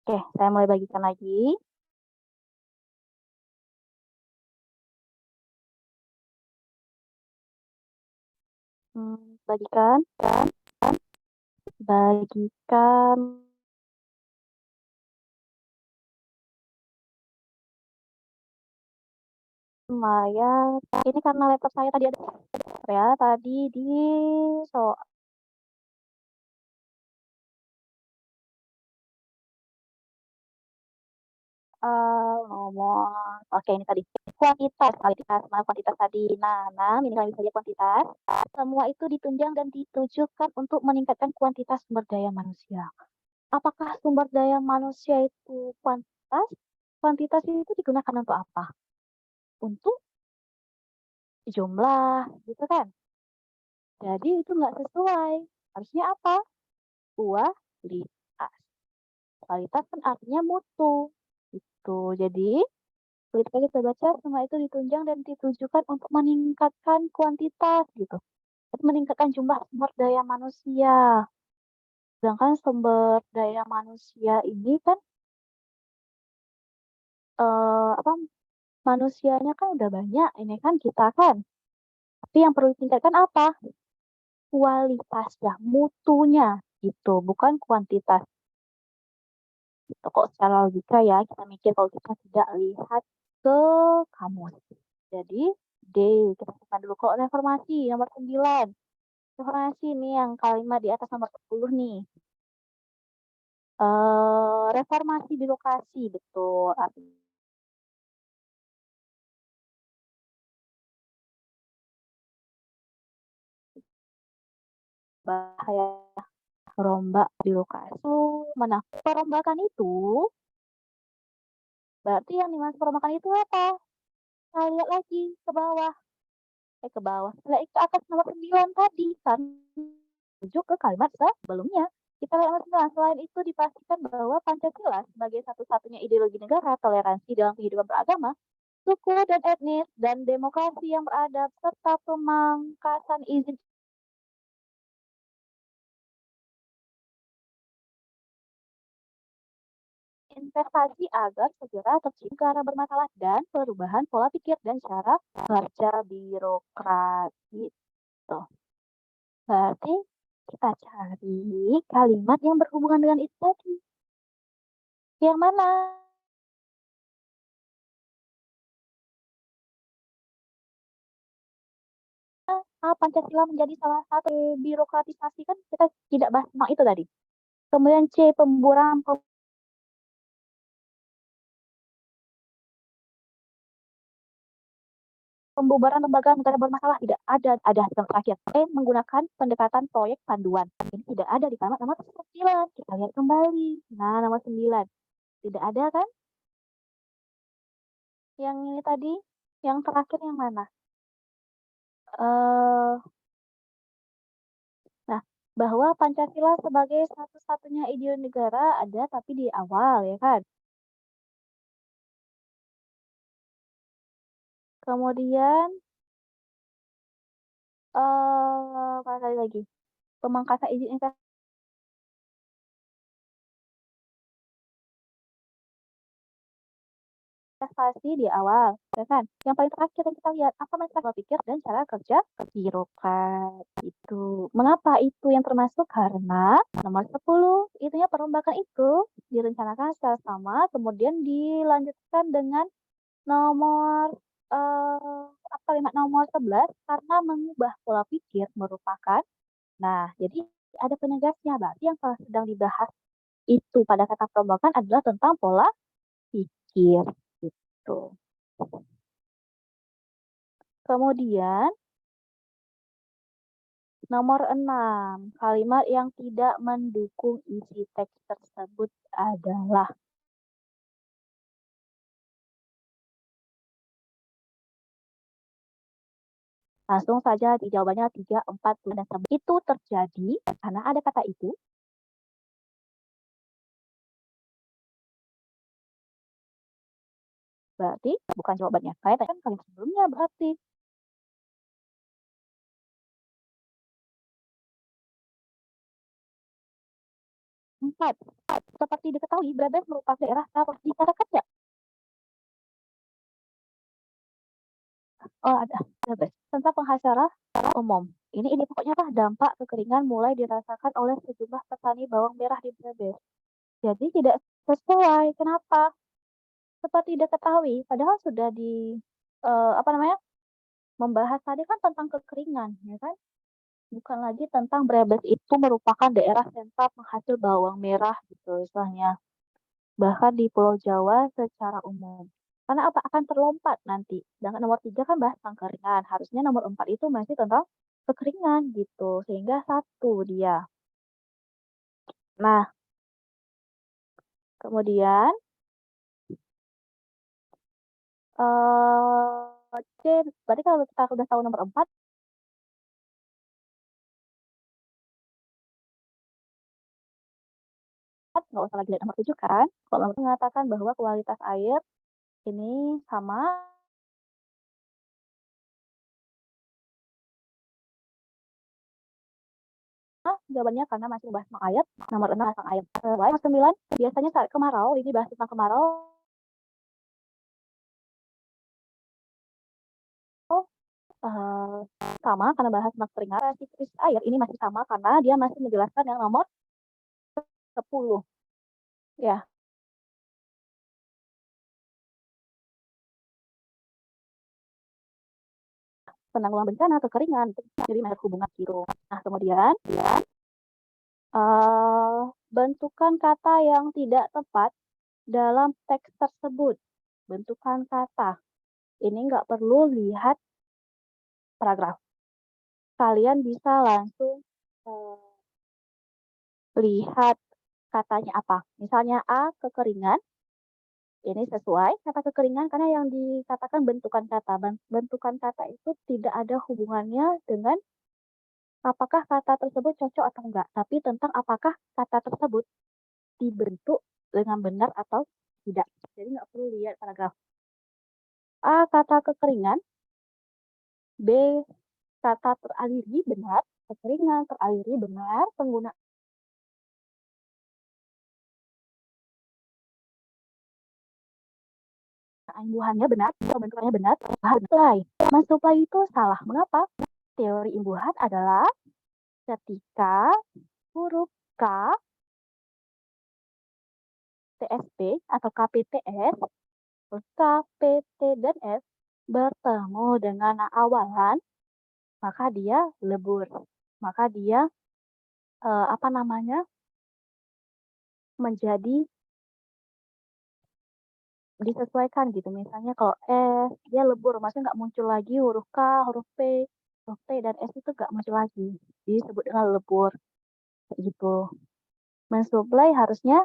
B: Oke, saya mulai bagikan lagi. Bagikan. Lumayan. Ini karena laptop saya tadi ada ya. Tadi di soal nomor. Oke, ini tadi kuantitas mana kuantitas tadi. Nah, ini kalian bisa lihat kuantitas. Semua itu ditunjang dan ditujukan untuk meningkatkan kuantitas sumber daya manusia. Apakah sumber daya manusia itu kuantitas? Kuantitas itu digunakan untuk apa? Untuk jumlah, gitu kan? Jadi itu nggak sesuai. Harusnya apa? Kualitas. Kualitas kan artinya mutu. Itu. Jadi ketika kita baca semua itu ditunjang dan ditujukan untuk meningkatkan kuantitas gitu. Meningkatkan jumlah sumber daya manusia. Sedangkan sumber daya manusia ini kan, apa, manusianya kan udah banyak, ini kan kita kan. Tapi yang perlu ditingkatkan apa? Kualitasnya, mutunya gitu, bukan kuantitas. Gitu kok secara logika ya, kita mikir kalau kita tidak lihat ke kamus. Jadi D, kita simpan dulu. Kok reformasi nomor 9. Reformasi nih yang kalimat di atas nomor 10 nih. Reformasi birokrasi, betul. Bahaya rombak birokrasi. Mana perombakan itu? Berarti yang dimaksud perombakan itu apa? Kita lihat lagi ke bawah. Ke bawah. Lihat ke atas nomor 9 tadi kan. Rujuk ke kalimat sebelumnya. Kita lihat nomor 9. Selain itu dipastikan bahwa Pancasila sebagai satu-satunya ideologi negara, toleransi dalam kehidupan beragama, suku dan etnis, dan demokrasi yang beradab, serta pemangkasan izin investasi agar segera tercipta negara bermasalah dan perubahan pola pikir dan cara kerja birokrasi. Tuh. Berarti kita cari kalimat yang berhubungan dengan itu tadi. Yang mana? Pancasila menjadi salah satu birokratisasi kan kita tidak bahas tentang itu tadi. Kemudian C, pembubaran lembaga negara bermasalah tidak ada yang terakhir. Menggunakan pendekatan proyek panduan. Ini tidak ada di kalimat nomor 9. Kita lihat kembali. Nah, nomor 9. Tidak ada kan? Yang ini tadi, yang terakhir yang mana? Nah, bahwa Pancasila sebagai satu-satunya ideologi negara ada tapi di awal ya kan. Kemudian apa lagi? Pemangkasan izin investasi di awal, ya kan? Yang paling terakhir yang kita lihat apa masalah pikir dan cara kerja birokrat itu. Mengapa itu yang termasuk? Karena nomor 10 itunya perombakan itu direncanakan secara sama, kemudian dilanjutkan dengan nomor kalimat nomor 11 karena mengubah pola pikir merupakan. Nah, jadi ada penegasnya. Berarti yang sedang dibahas itu pada kata perombakan adalah tentang pola pikir. Gitu. Kemudian nomor 6, kalimat yang tidak mendukung isi teks tersebut adalah. Langsung saja di jawabannya 3, 4, dan 11. Itu terjadi karena ada kata itu. Berarti bukan jawabannya. Kayak tadi kan kalimat sebelumnya berarti. Empat, seperti diketahui, Brebes merupakan daerah di cara kerja. Oh, ada Brebes. Tentang penghasilan umum. Ini pokoknya lah dampak kekeringan mulai dirasakan oleh sejumlah petani bawang merah di Brebes. Jadi tidak sesuai. Kenapa? Seperti diketahui, padahal sudah membahas tadi kan tentang kekeringan, ya kan? Bukan lagi tentang Brebes itu merupakan daerah sentra penghasil bawang merah gitu istilahnya. Bahkan di Pulau Jawa secara umum. Karena apa akan terlompat nanti. Sedangkan nomor 3 kan bahas tentang kekeringan. Harusnya nomor 4 itu masih tentang kekeringan gitu. Sehingga 1 dia. Nah, kemudian C, berarti kalau kita udah tahu nomor 4, nggak usah lagi lihat nomor 7 kan. Kalau nomor mengatakan bahwa kualitas air ini sama Jawabannya karena masih bahas tentang ayat. Nomor 6 tentang ayat. Ayat 9, biasanya saat kemarau, ini bahas tentang kemarau. Sama karena bahas tentang keringat. Krisis air ini masih sama karena dia masih menjelaskan yang nomor 10. Ya, penanggulangan bencana, kekeringan, jadi ada hubungan gitu. Nah, kemudian bentukan kata yang tidak tepat dalam teks tersebut. Bentukan kata. Ini nggak perlu lihat paragraf. Kalian bisa langsung lihat katanya apa. Misalnya A, kekeringan. Ini sesuai kata kekeringan karena yang dikatakan bentukan kata. Bentukan kata itu tidak ada hubungannya dengan apakah kata tersebut cocok atau enggak, tapi tentang apakah kata tersebut dibentuk dengan benar atau tidak. Jadi nggak perlu lihat paragraf. A, kata kekeringan. B, kata teraliri benar. Kekeringan, teraliri benar. Penggunaan imbuhannya benar, bentukannya benar. Mensuplai. Mensuplai itu salah. Mengapa? Teori imbuhan adalah ketika huruf K, TSP atau KPTS, K, P, T, dan S bertemu dengan awalan, maka dia lebur. Maka dia menjadi disesuaikan gitu. Misalnya kalau S, dia lebur, maksudnya nggak muncul lagi huruf K, huruf P, huruf T, dan S itu nggak muncul lagi. Disebut dengan lebur. Kayak gitu. Mensuplai harusnya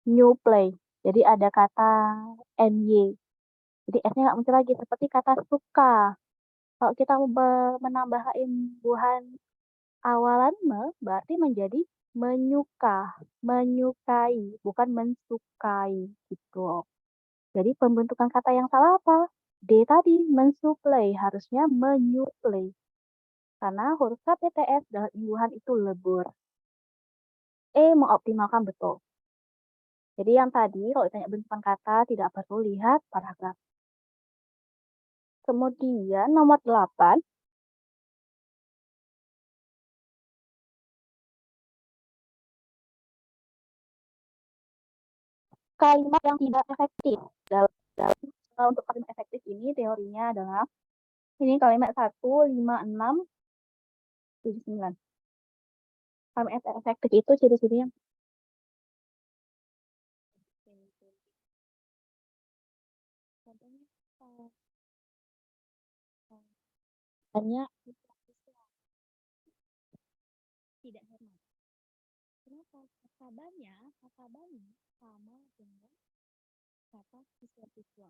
B: menyuplai. Jadi ada kata NY. Jadi S-nya nggak muncul lagi. Seperti kata suka. Kalau kita menambah imbuhan awalan berarti menjadi menyukai, bukan mensukai gitu. Jadi pembentukan kata yang salah apa? D tadi, mensuplai, harusnya menyuplai. Karena huruf KPTS dalam imbuhan itu lebur. E, mengoptimalkan betul. Jadi yang tadi, kalau ditanya bentukan kata, tidak perlu lihat paragraf. Kemudian nomor 8, kalimat yang tidak efektif. Untuk kalimat efektif ini teorinya adalah ini kalimat 1, 5, 6, 7, 9. Kalimat efektif itu ciri-cirinya hanya tidak hemat. Kenapa? Kata bannya sama dengan kata siswa-siswa.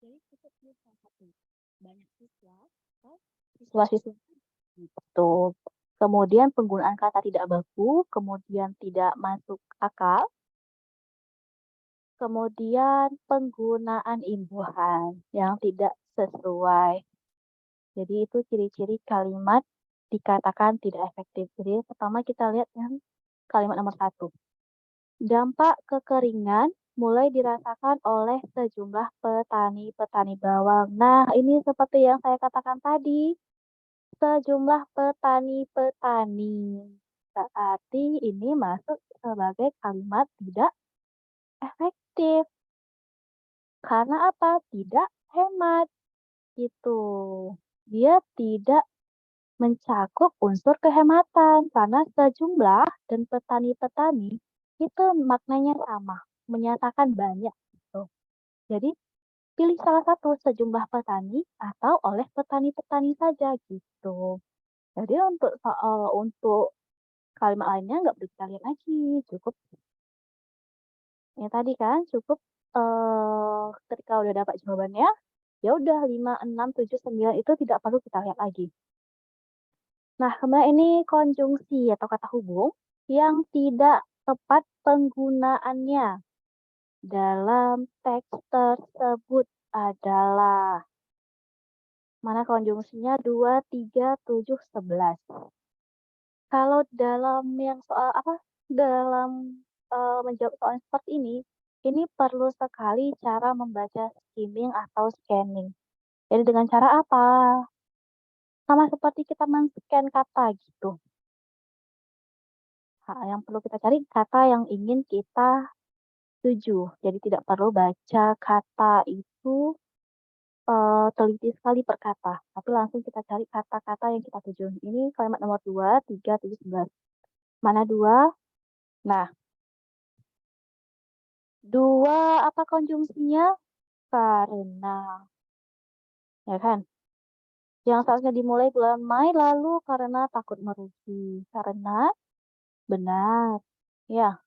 B: Jadi cukup salah satu. Banyak siswa atau siswa-siswa gitu. Kemudian penggunaan kata tidak baku, kemudian tidak masuk akal, kemudian penggunaan imbuhan yang tidak sesuai. Jadi itu ciri-ciri kalimat dikatakan tidak efektif. Jadi pertama kita lihat yang kalimat nomor 1. Dampak kekeringan mulai dirasakan oleh sejumlah petani bawang. Nah, ini seperti yang saya katakan tadi. Sejumlah petani. Berarti ini masuk sebagai kalimat tidak efektif. Karena apa? Tidak hemat. Gitu. Dia tidak mencakup unsur kehematan karena sejumlah dan petani itu maknanya sama, menyatakan banyak gitu. Jadi pilih salah satu, sejumlah petani atau oleh petani saja gitu. Jadi untuk kalimat lainnya nggak perlu kita lihat lagi, cukup ya tadi kan cukup ketika udah dapat jawabannya ya udah 5, 6, 7, 9 itu tidak perlu kita lihat lagi. Nah, kemudian ini konjungsi atau kata hubung yang tidak tepat penggunaannya dalam teks tersebut adalah Mana konjungsinya 2, 3, 7, 11. Kalau dalam yang soal apa, dalam, menjawab soal seperti ini perlu sekali cara membaca skimming atau scanning. Jadi dengan cara apa? Sama seperti kita men-scan kata gitu. Yang perlu kita cari kata yang ingin kita tuju. Jadi tidak perlu baca kata itu, teliti sekali per kata, tapi langsung kita cari kata-kata yang kita tuju. Ini kalimat nomor 2, 3, 7, 11. Mana 2? Nah, 2 apa konjungsinya? Karena. Ya kan? Yang seharusnya dimulai bulan Mei lalu karena takut merugi. Karena benar. Ya,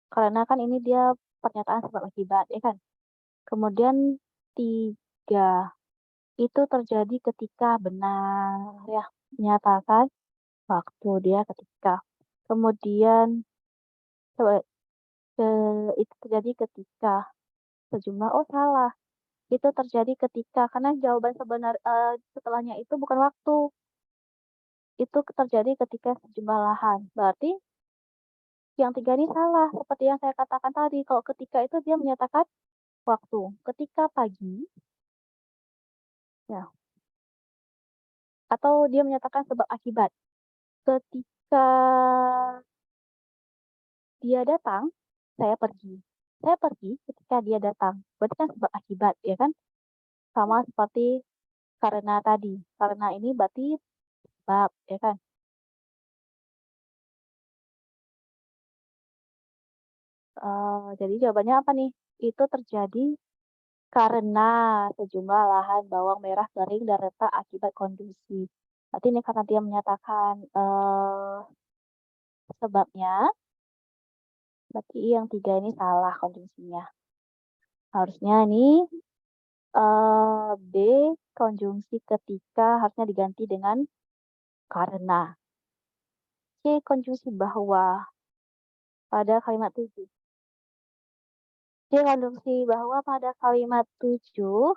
B: karena kan ini dia pernyataan sebab akibat, ya kan? Kemudian 3, itu terjadi ketika benar, ya. Menyatakan waktu dia ketika. Kemudian coba itu terjadi ketika sejumlah, oh salah. Itu terjadi ketika karena jawaban setelahnya itu bukan waktu. Itu terjadi ketika sejumlah lahan. Berarti yang 3 ini salah, seperti yang saya katakan tadi. Kalau ketika itu dia menyatakan waktu. Ketika pagi, ya. Atau dia menyatakan sebab akibat. Ketika dia datang, saya pergi. Saya pergi ketika dia datang. Berarti kan sebab akibat, ya kan? Sama seperti karena tadi. Karena ini berarti sebab, ya kan? Jadi jawabannya apa nih? Itu terjadi karena sejumlah lahan bawang merah kering dan retak akibat kondisi. Berarti ini karena dia menyatakan sebabnya, berarti yang 3 ini salah kondisinya. Harusnya ini B konjungsi ketika harusnya diganti dengan karena. C konjungsi bahwa pada kalimat 7. C konjungsi bahwa pada kalimat 7.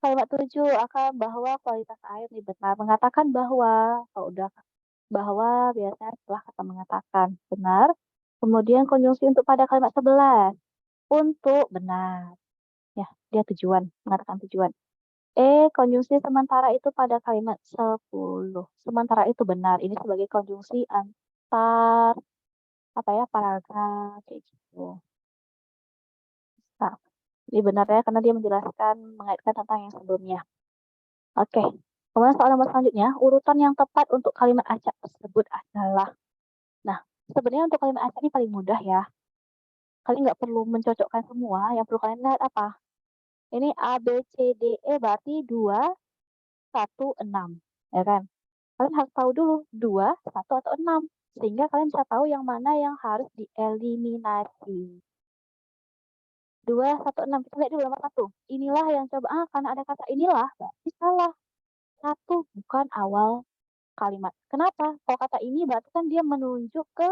B: Kalimat 7 akan bahwa kualitas air ini benar. Mengatakan bahwa, kalau udah bahwa biasanya setelah kata mengatakan benar. Kemudian konjungsi untuk pada kalimat 11. Untuk benar. Ya, dia tujuan, mengatakan tujuan. Konjungsi sementara itu pada kalimat 10. Sementara itu benar. Ini sebagai konjungsi antar paragraf kayak gitu. Nah, ini benar ya karena dia menjelaskan mengaitkan tentang yang sebelumnya. Oke. Kemudian soal nomor selanjutnya, urutan yang tepat untuk kalimat acak tersebut adalah. Nah, sebenarnya untuk kalimat acak ini paling mudah ya. Kalian nggak perlu mencocokkan semua, yang perlu kalian lihat apa? Ini A, B, C, D, E berarti 2, 1, 6. Ya kan? Kalian harus tahu dulu 2, 1, atau 6. Sehingga kalian bisa tahu yang mana yang harus dieliminasi. 2, 1, 6. Kita lihat dulu nomor 1. Inilah yang coba, karena ada kata inilah, berarti salah. 1 bukan awal kalimat. Kenapa? Kalau kata ini berarti kan dia menunjuk ke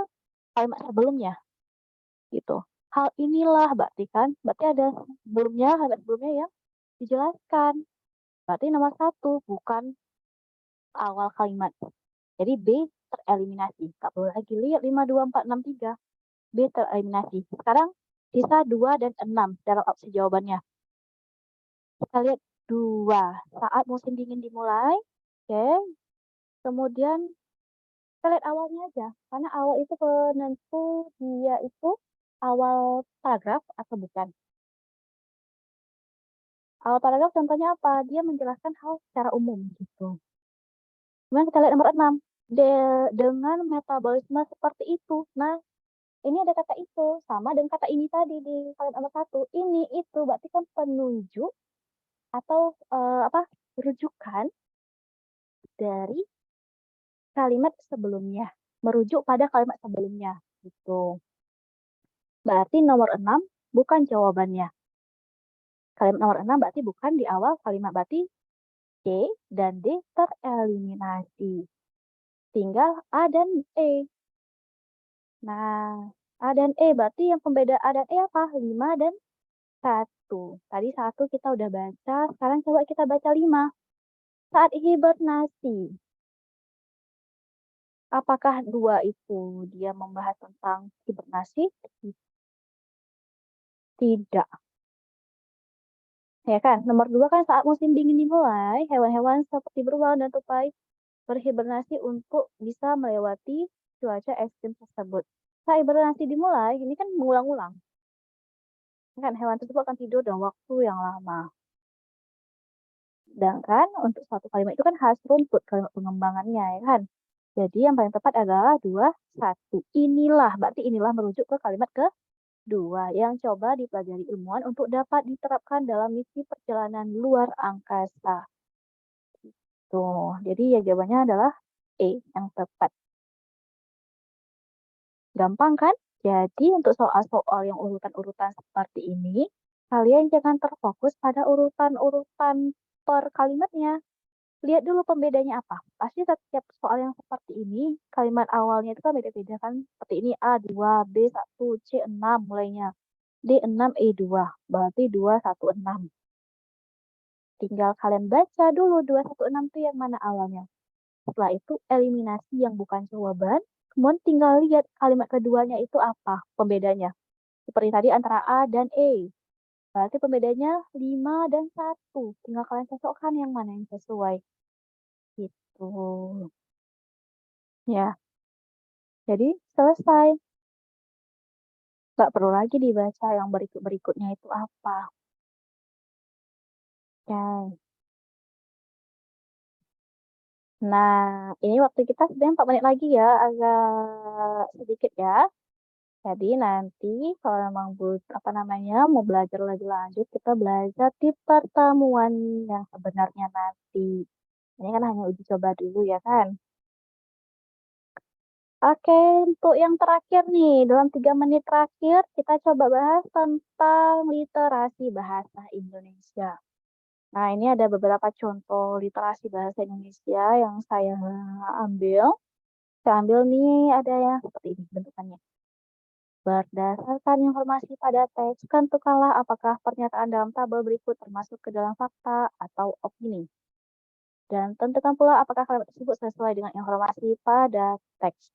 B: kalimat sebelumnya. Gitu. Hal inilah berarti kan, berarti ada kalimat sebelumnya yang dijelaskan. Berarti nomor 1 bukan awal kalimat. Jadi B tereliminasi. Tak perlu lagi lihat 5, 2, 4, 6, 3. B tereliminasi. Sekarang sisa 2 dan 6 dalam opsi jawabannya. Kita lihat 2. Saat musim dingin dimulai. Oke. Kemudian kita lihat awalnya aja. Karena awal itu penentu dia itu awal paragraf atau bukan. Awal paragraf contohnya apa? Dia menjelaskan hal secara umum gitu. Kemudian kita lihat nomor 6. Dengan metabolisme seperti itu. Nah, ini ada kata itu. Sama dengan kata ini tadi di kalimat nomor 1. Ini, itu. Berarti kan penunjuk atau rujukan dari kalimat sebelumnya. Merujuk pada kalimat sebelumnya. Gitu. Berarti nomor 6 bukan jawabannya. Kalimat nomor 6 berarti bukan di awal kalimat, berarti C dan D tereliminasi. Tinggal A dan E. Nah, A dan E berarti yang pembeda A dan E apa? 5 dan 1. Tadi 1 kita udah baca, sekarang coba kita baca 5. Saat hibernasi, apakah 2 itu dia membahas tentang hibernasi? Tidak, ya kan? Nomor 2 kan saat musim dingin dimulai, hewan-hewan seperti beruang dan tupai berhibernasi untuk bisa melewati cuaca ekstrim tersebut. Saat hibernasi dimulai, ini kan mengulang-ulang. Kan hewan tersebut akan tidur dalam waktu yang lama. Sedangkan untuk suatu kalimat itu kan harus runtut kalimat pengembangannya, ya kan? Jadi yang paling tepat adalah 2, 1. Inilah, berarti inilah merujuk ke kalimat kedua yang coba dipelajari ilmuwan untuk dapat diterapkan dalam misi perjalanan luar angkasa. Tuh, jadi ya jawabannya adalah E yang tepat. Gampang kan? Jadi untuk soal-soal yang urutan-urutan seperti ini, kalian jangan terfokus pada urutan-urutan per kalimatnya. Lihat dulu pembedanya apa. Pasti setiap soal yang seperti ini, kalimat awalnya itu kan beda-beda kan. Seperti ini A2, B1, C6 mulainya. D6, E2. Berarti 216. Tinggal kalian baca dulu 216 itu yang mana awalnya. Setelah itu eliminasi yang bukan jawaban. Kemudian tinggal lihat kalimat keduanya itu apa pembedanya. Seperti tadi antara A dan E. Berarti pembedanya 5 dan 1. Tinggal kalian cocokkan yang mana yang sesuai. Gitu. Ya, jadi selesai. Nggak perlu lagi dibaca yang berikut-berikutnya itu apa. Oke. Nah, ini waktu kita sebenarnya 4 menit lagi ya, agak sedikit ya. Jadi nanti kalau memang mau belajar lebih lanjut, kita belajar di pertemuan yang sebenarnya nanti. Ini kan hanya uji coba dulu ya kan. Oke, untuk yang terakhir nih, dalam 3 menit terakhir kita coba bahas tentang literasi bahasa Indonesia. Nah, ini ada beberapa contoh literasi bahasa Indonesia yang saya ambil. Saya ambil nih ada yang seperti ini bentukannya. Berdasarkan informasi pada teks, tentukanlah apakah pernyataan dalam tabel berikut termasuk ke dalam fakta atau opini. Dan tentukan pula apakah kalimat tersebut sesuai dengan informasi pada teks.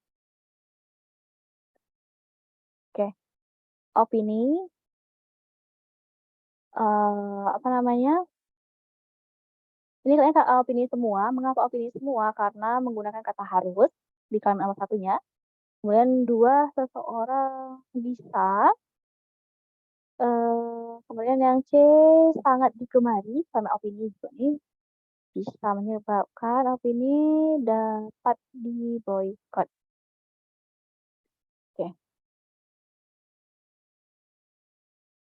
B: Oke, opini, apa namanya? Ini kalian opini semua. Mengapa opini semua? Karena menggunakan kata harus di kalimat nomor satunya. Kemudian 2, seseorang bisa. Kemudian yang C, sangat digemari. Karena opini juga nih bisa menyebabkan opini dapat diboikot. Oke.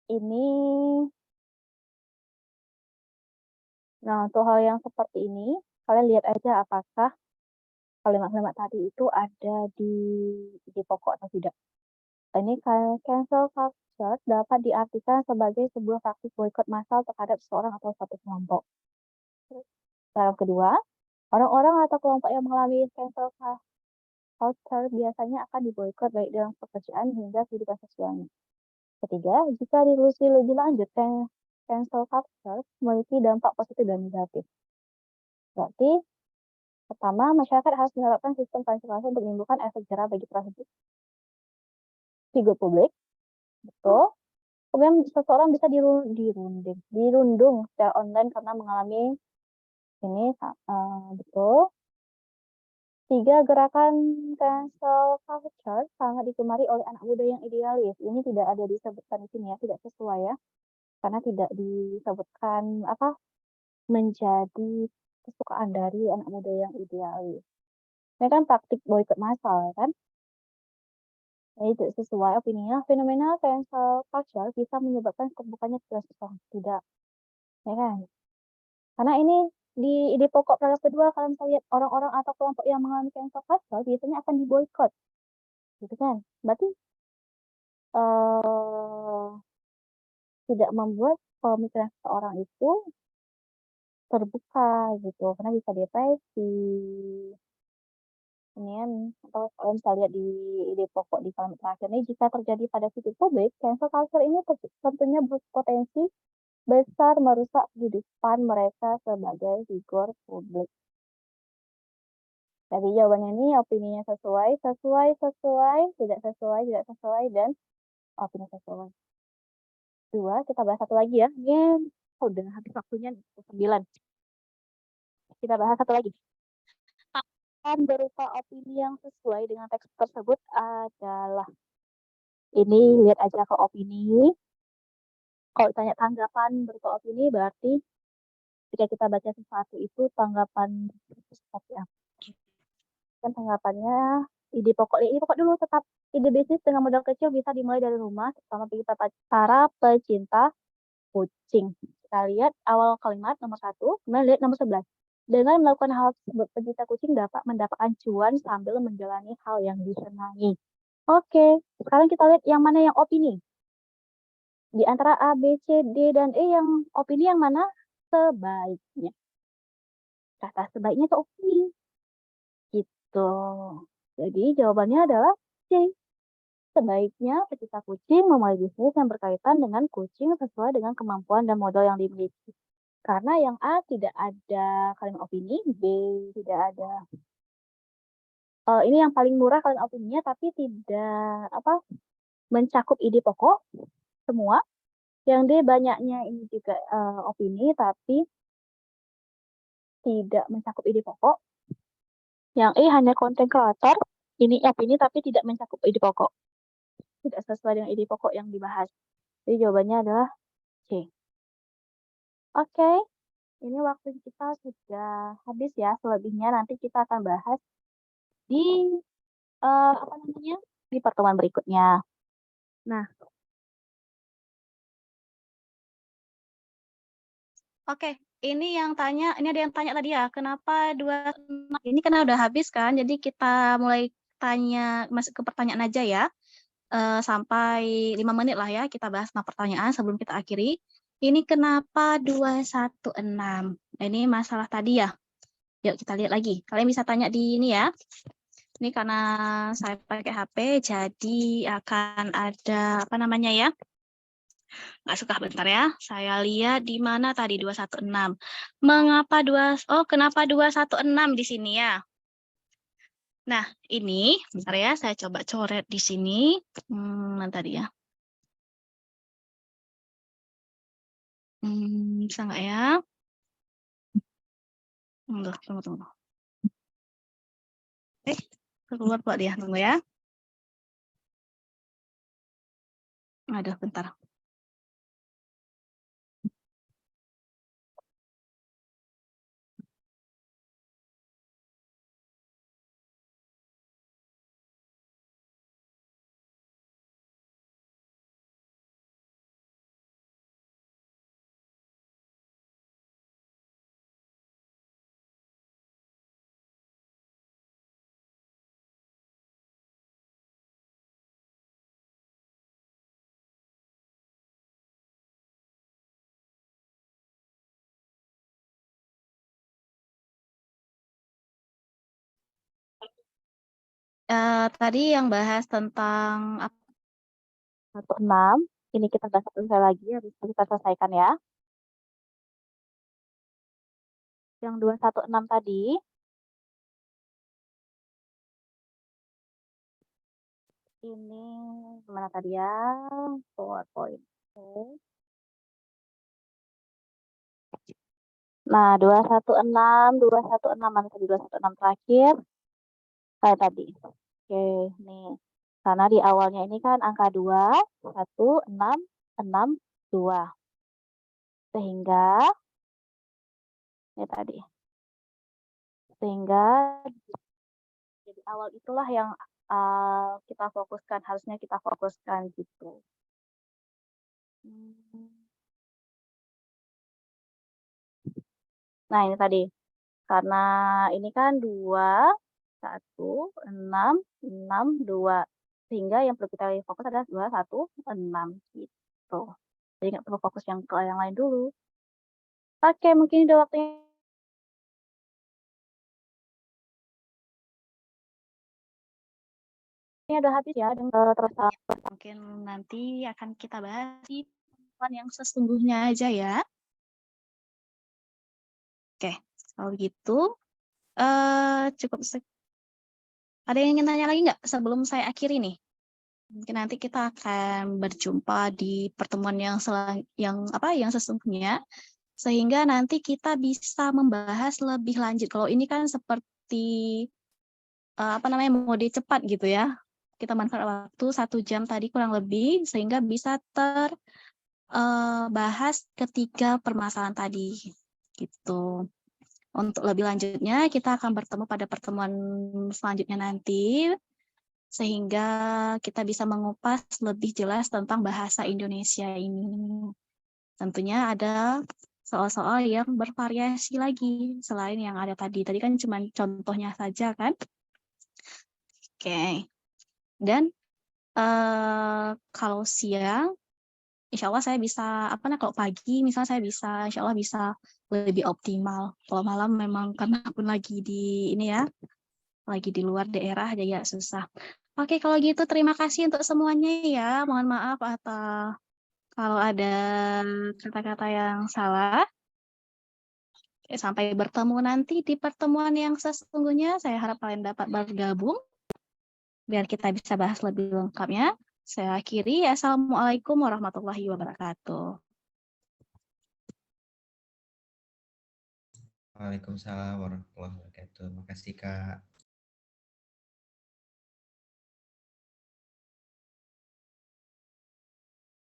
B: Ini, nah untuk hal yang seperti ini, kalian lihat aja apakah kalimat-kalimat tadi itu ada di pokok atau tidak. Ini cancel culture dapat diartikan sebagai sebuah praktik boikot massal terhadap seseorang atau satu kelompok. Yang kedua, orang-orang atau kelompok yang mengalami cancel culture biasanya akan diboikot baik dalam pekerjaan hingga kehidupan sosialnya. Ketiga, jika ditelusuri lebih lanjut, cancel culture memiliki dampak positif dan negatif. Berarti, pertama, masyarakat harus menerapkan sistem cancel untuk menimbulkan efek jerah bagi figur publik. Betul. Kemudian seseorang bisa dirundung secara online karena mengalami ini, betul. 3, gerakan cancel culture sangat digemari oleh anak muda yang idealis. Ini tidak ada disebutkan di sini ya, tidak sesuai ya. Karena tidak disebutkan menjadi kesukaan dari anak muda yang idealis. Ini kan praktik boikot massal kan. Ini tidak sesuai opininya. Fenomena cancel culture bisa menyebabkan kebukannya seseorang. Tidak. Ya kan? Karena ini di pokok paragraf kedua kalian bisa lihat orang-orang atau kelompok yang mengalami cancel culture biasanya akan diboikot. Gitu kan? Berarti tidak membuat pemikiran seseorang itu terbuka gitu karena bisa depresi. Kemudian atau kalian bisa lihat di pokok di kalimat terakhir ini, jika terjadi pada figur publik, cancel culture ini tentunya berpotensi besar merusak kehidupan mereka sebagai figur publik. Jadi jawabannya ini opininya sesuai, tidak sesuai, dan opini sesuai. 2, kita bahas satu lagi ya. Ini udah habis waktunya 9. Kita bahas satu lagi. Tanggapan berupa opini yang sesuai dengan teks tersebut adalah, ini lihat aja ke opini. Kalau ditanya tanggapan berupa opini, berarti ketika kita baca sesuatu itu tanggapan seperti apa. Kan tanggapannya ide pokok dulu tetap. Ide bisnis dengan modal kecil bisa dimulai dari rumah, terutama bagi para pecinta kucing. Kita lihat awal kalimat nomor 1, kemudian lihat nomor 11. Dengan melakukan hal tersebut, pecinta kucing dapat mendapatkan cuan sambil menjalani hal yang disenangi. Oke, sekarang kita lihat yang mana yang opini. Di antara A, B, C, D, dan E, yang opini yang mana? Sebaiknya. Kata sebaiknya itu opini. Gitu. Jadi jawabannya adalah C. Sebaiknya pecinta kucing memulai bisnis yang berkaitan dengan kucing sesuai dengan kemampuan dan modal yang dimiliki. Karena yang A tidak ada kalimat opini, B tidak ada. Ini yang paling murah kalimat opininya, tapi tidak mencakup ide pokok semua. Yang D banyaknya ini juga opini, tapi tidak mencakup ide pokok. Yang E hanya konten kreator, ini opini tapi tidak mencakup ide pokok. Tidak sesuai dengan ide pokok yang dibahas. Jadi jawabannya adalah C. Oke, ini waktu kita sudah habis ya. Selebihnya nanti kita akan bahas di di pertemuan berikutnya. Nah,
A: Oke, ini ada yang tanya tadi ya, kenapa 2 ini karena udah habis kan, jadi kita mulai masuk ke pertanyaan aja ya. Sampai 5 menit lah ya, kita bahas 6 pertanyaan sebelum kita akhiri. Ini kenapa 216? Ini masalah tadi ya. Yuk kita lihat lagi. Kalian bisa tanya di ini ya. Ini karena saya pakai HP, jadi akan ada ya. Nggak suka bentar ya. Saya lihat di mana tadi 216. Kenapa 216 di sini ya? Nah, ini bentar ya, saya coba coret di sini. Tadi ya. Bisa nggak ya? Tunggu. Keluar Pak dia, tunggu ya. Aduh, bentar. Tadi yang bahas tentang
B: 16. Ini kita bahas satu lagi, habis itu kita selesaikan ya. Yang 216 tadi, ini gimana tadi ya? PowerPoint. Nah, 216 mana tadi? 216 terakhir. Kayak tadi. Oke, nih. Karena di awalnya ini kan angka 2, 1, 6, 6, 2. Sehingga, ini tadi. Sehingga jadi awal itulah yang kita fokuskan, harusnya kita fokuskan gitu. Nah, ini tadi. Karena ini kan 2, 1, 6, 6, 2. Sehingga yang perlu kita fokus adalah 2, 1, 6 gitu. Jadi nggak perlu fokus yang ke yang lain dulu. Oke, mungkin udah waktunya. Ini udah habis ya, terus
A: mungkin nanti akan kita bahas di pertemuan yang sesungguhnya aja ya. Oke, kalau gitu cukup ada yang ingin tanya lagi nggak sebelum saya akhiri nih? Mungkin nanti kita akan berjumpa di pertemuan yang sesungguhnya, sehingga nanti kita bisa membahas lebih lanjut. Kalau ini kan seperti mode cepat gitu ya. Kita manfaatkan waktu 1 jam tadi kurang lebih, sehingga bisa bahas ketiga permasalahan tadi gitu. Untuk lebih lanjutnya kita akan bertemu pada pertemuan selanjutnya nanti, sehingga kita bisa mengupas lebih jelas tentang bahasa Indonesia ini. Tentunya ada soal-soal yang bervariasi lagi selain yang ada tadi. Tadi kan cuma contohnya saja kan. Oke. Dan kalau siang insya Allah saya bisa kalau pagi misalnya saya bisa insya Allah bisa lebih optimal. Kalau malam memang karena pun lagi di lagi di luar daerah jadi ya susah. Oke, kalau gitu terima kasih untuk semuanya ya. Mohon maaf atau kalau ada kata-kata yang salah. Sampai bertemu nanti di pertemuan yang sesungguhnya. Saya harap kalian dapat bergabung biar kita bisa bahas lebih lengkapnya. Saya akhiri. Assalamualaikum warahmatullahi wabarakatuh.
C: Waalaikumsalam warahmatullahi wabarakatuh. Makasih Kak.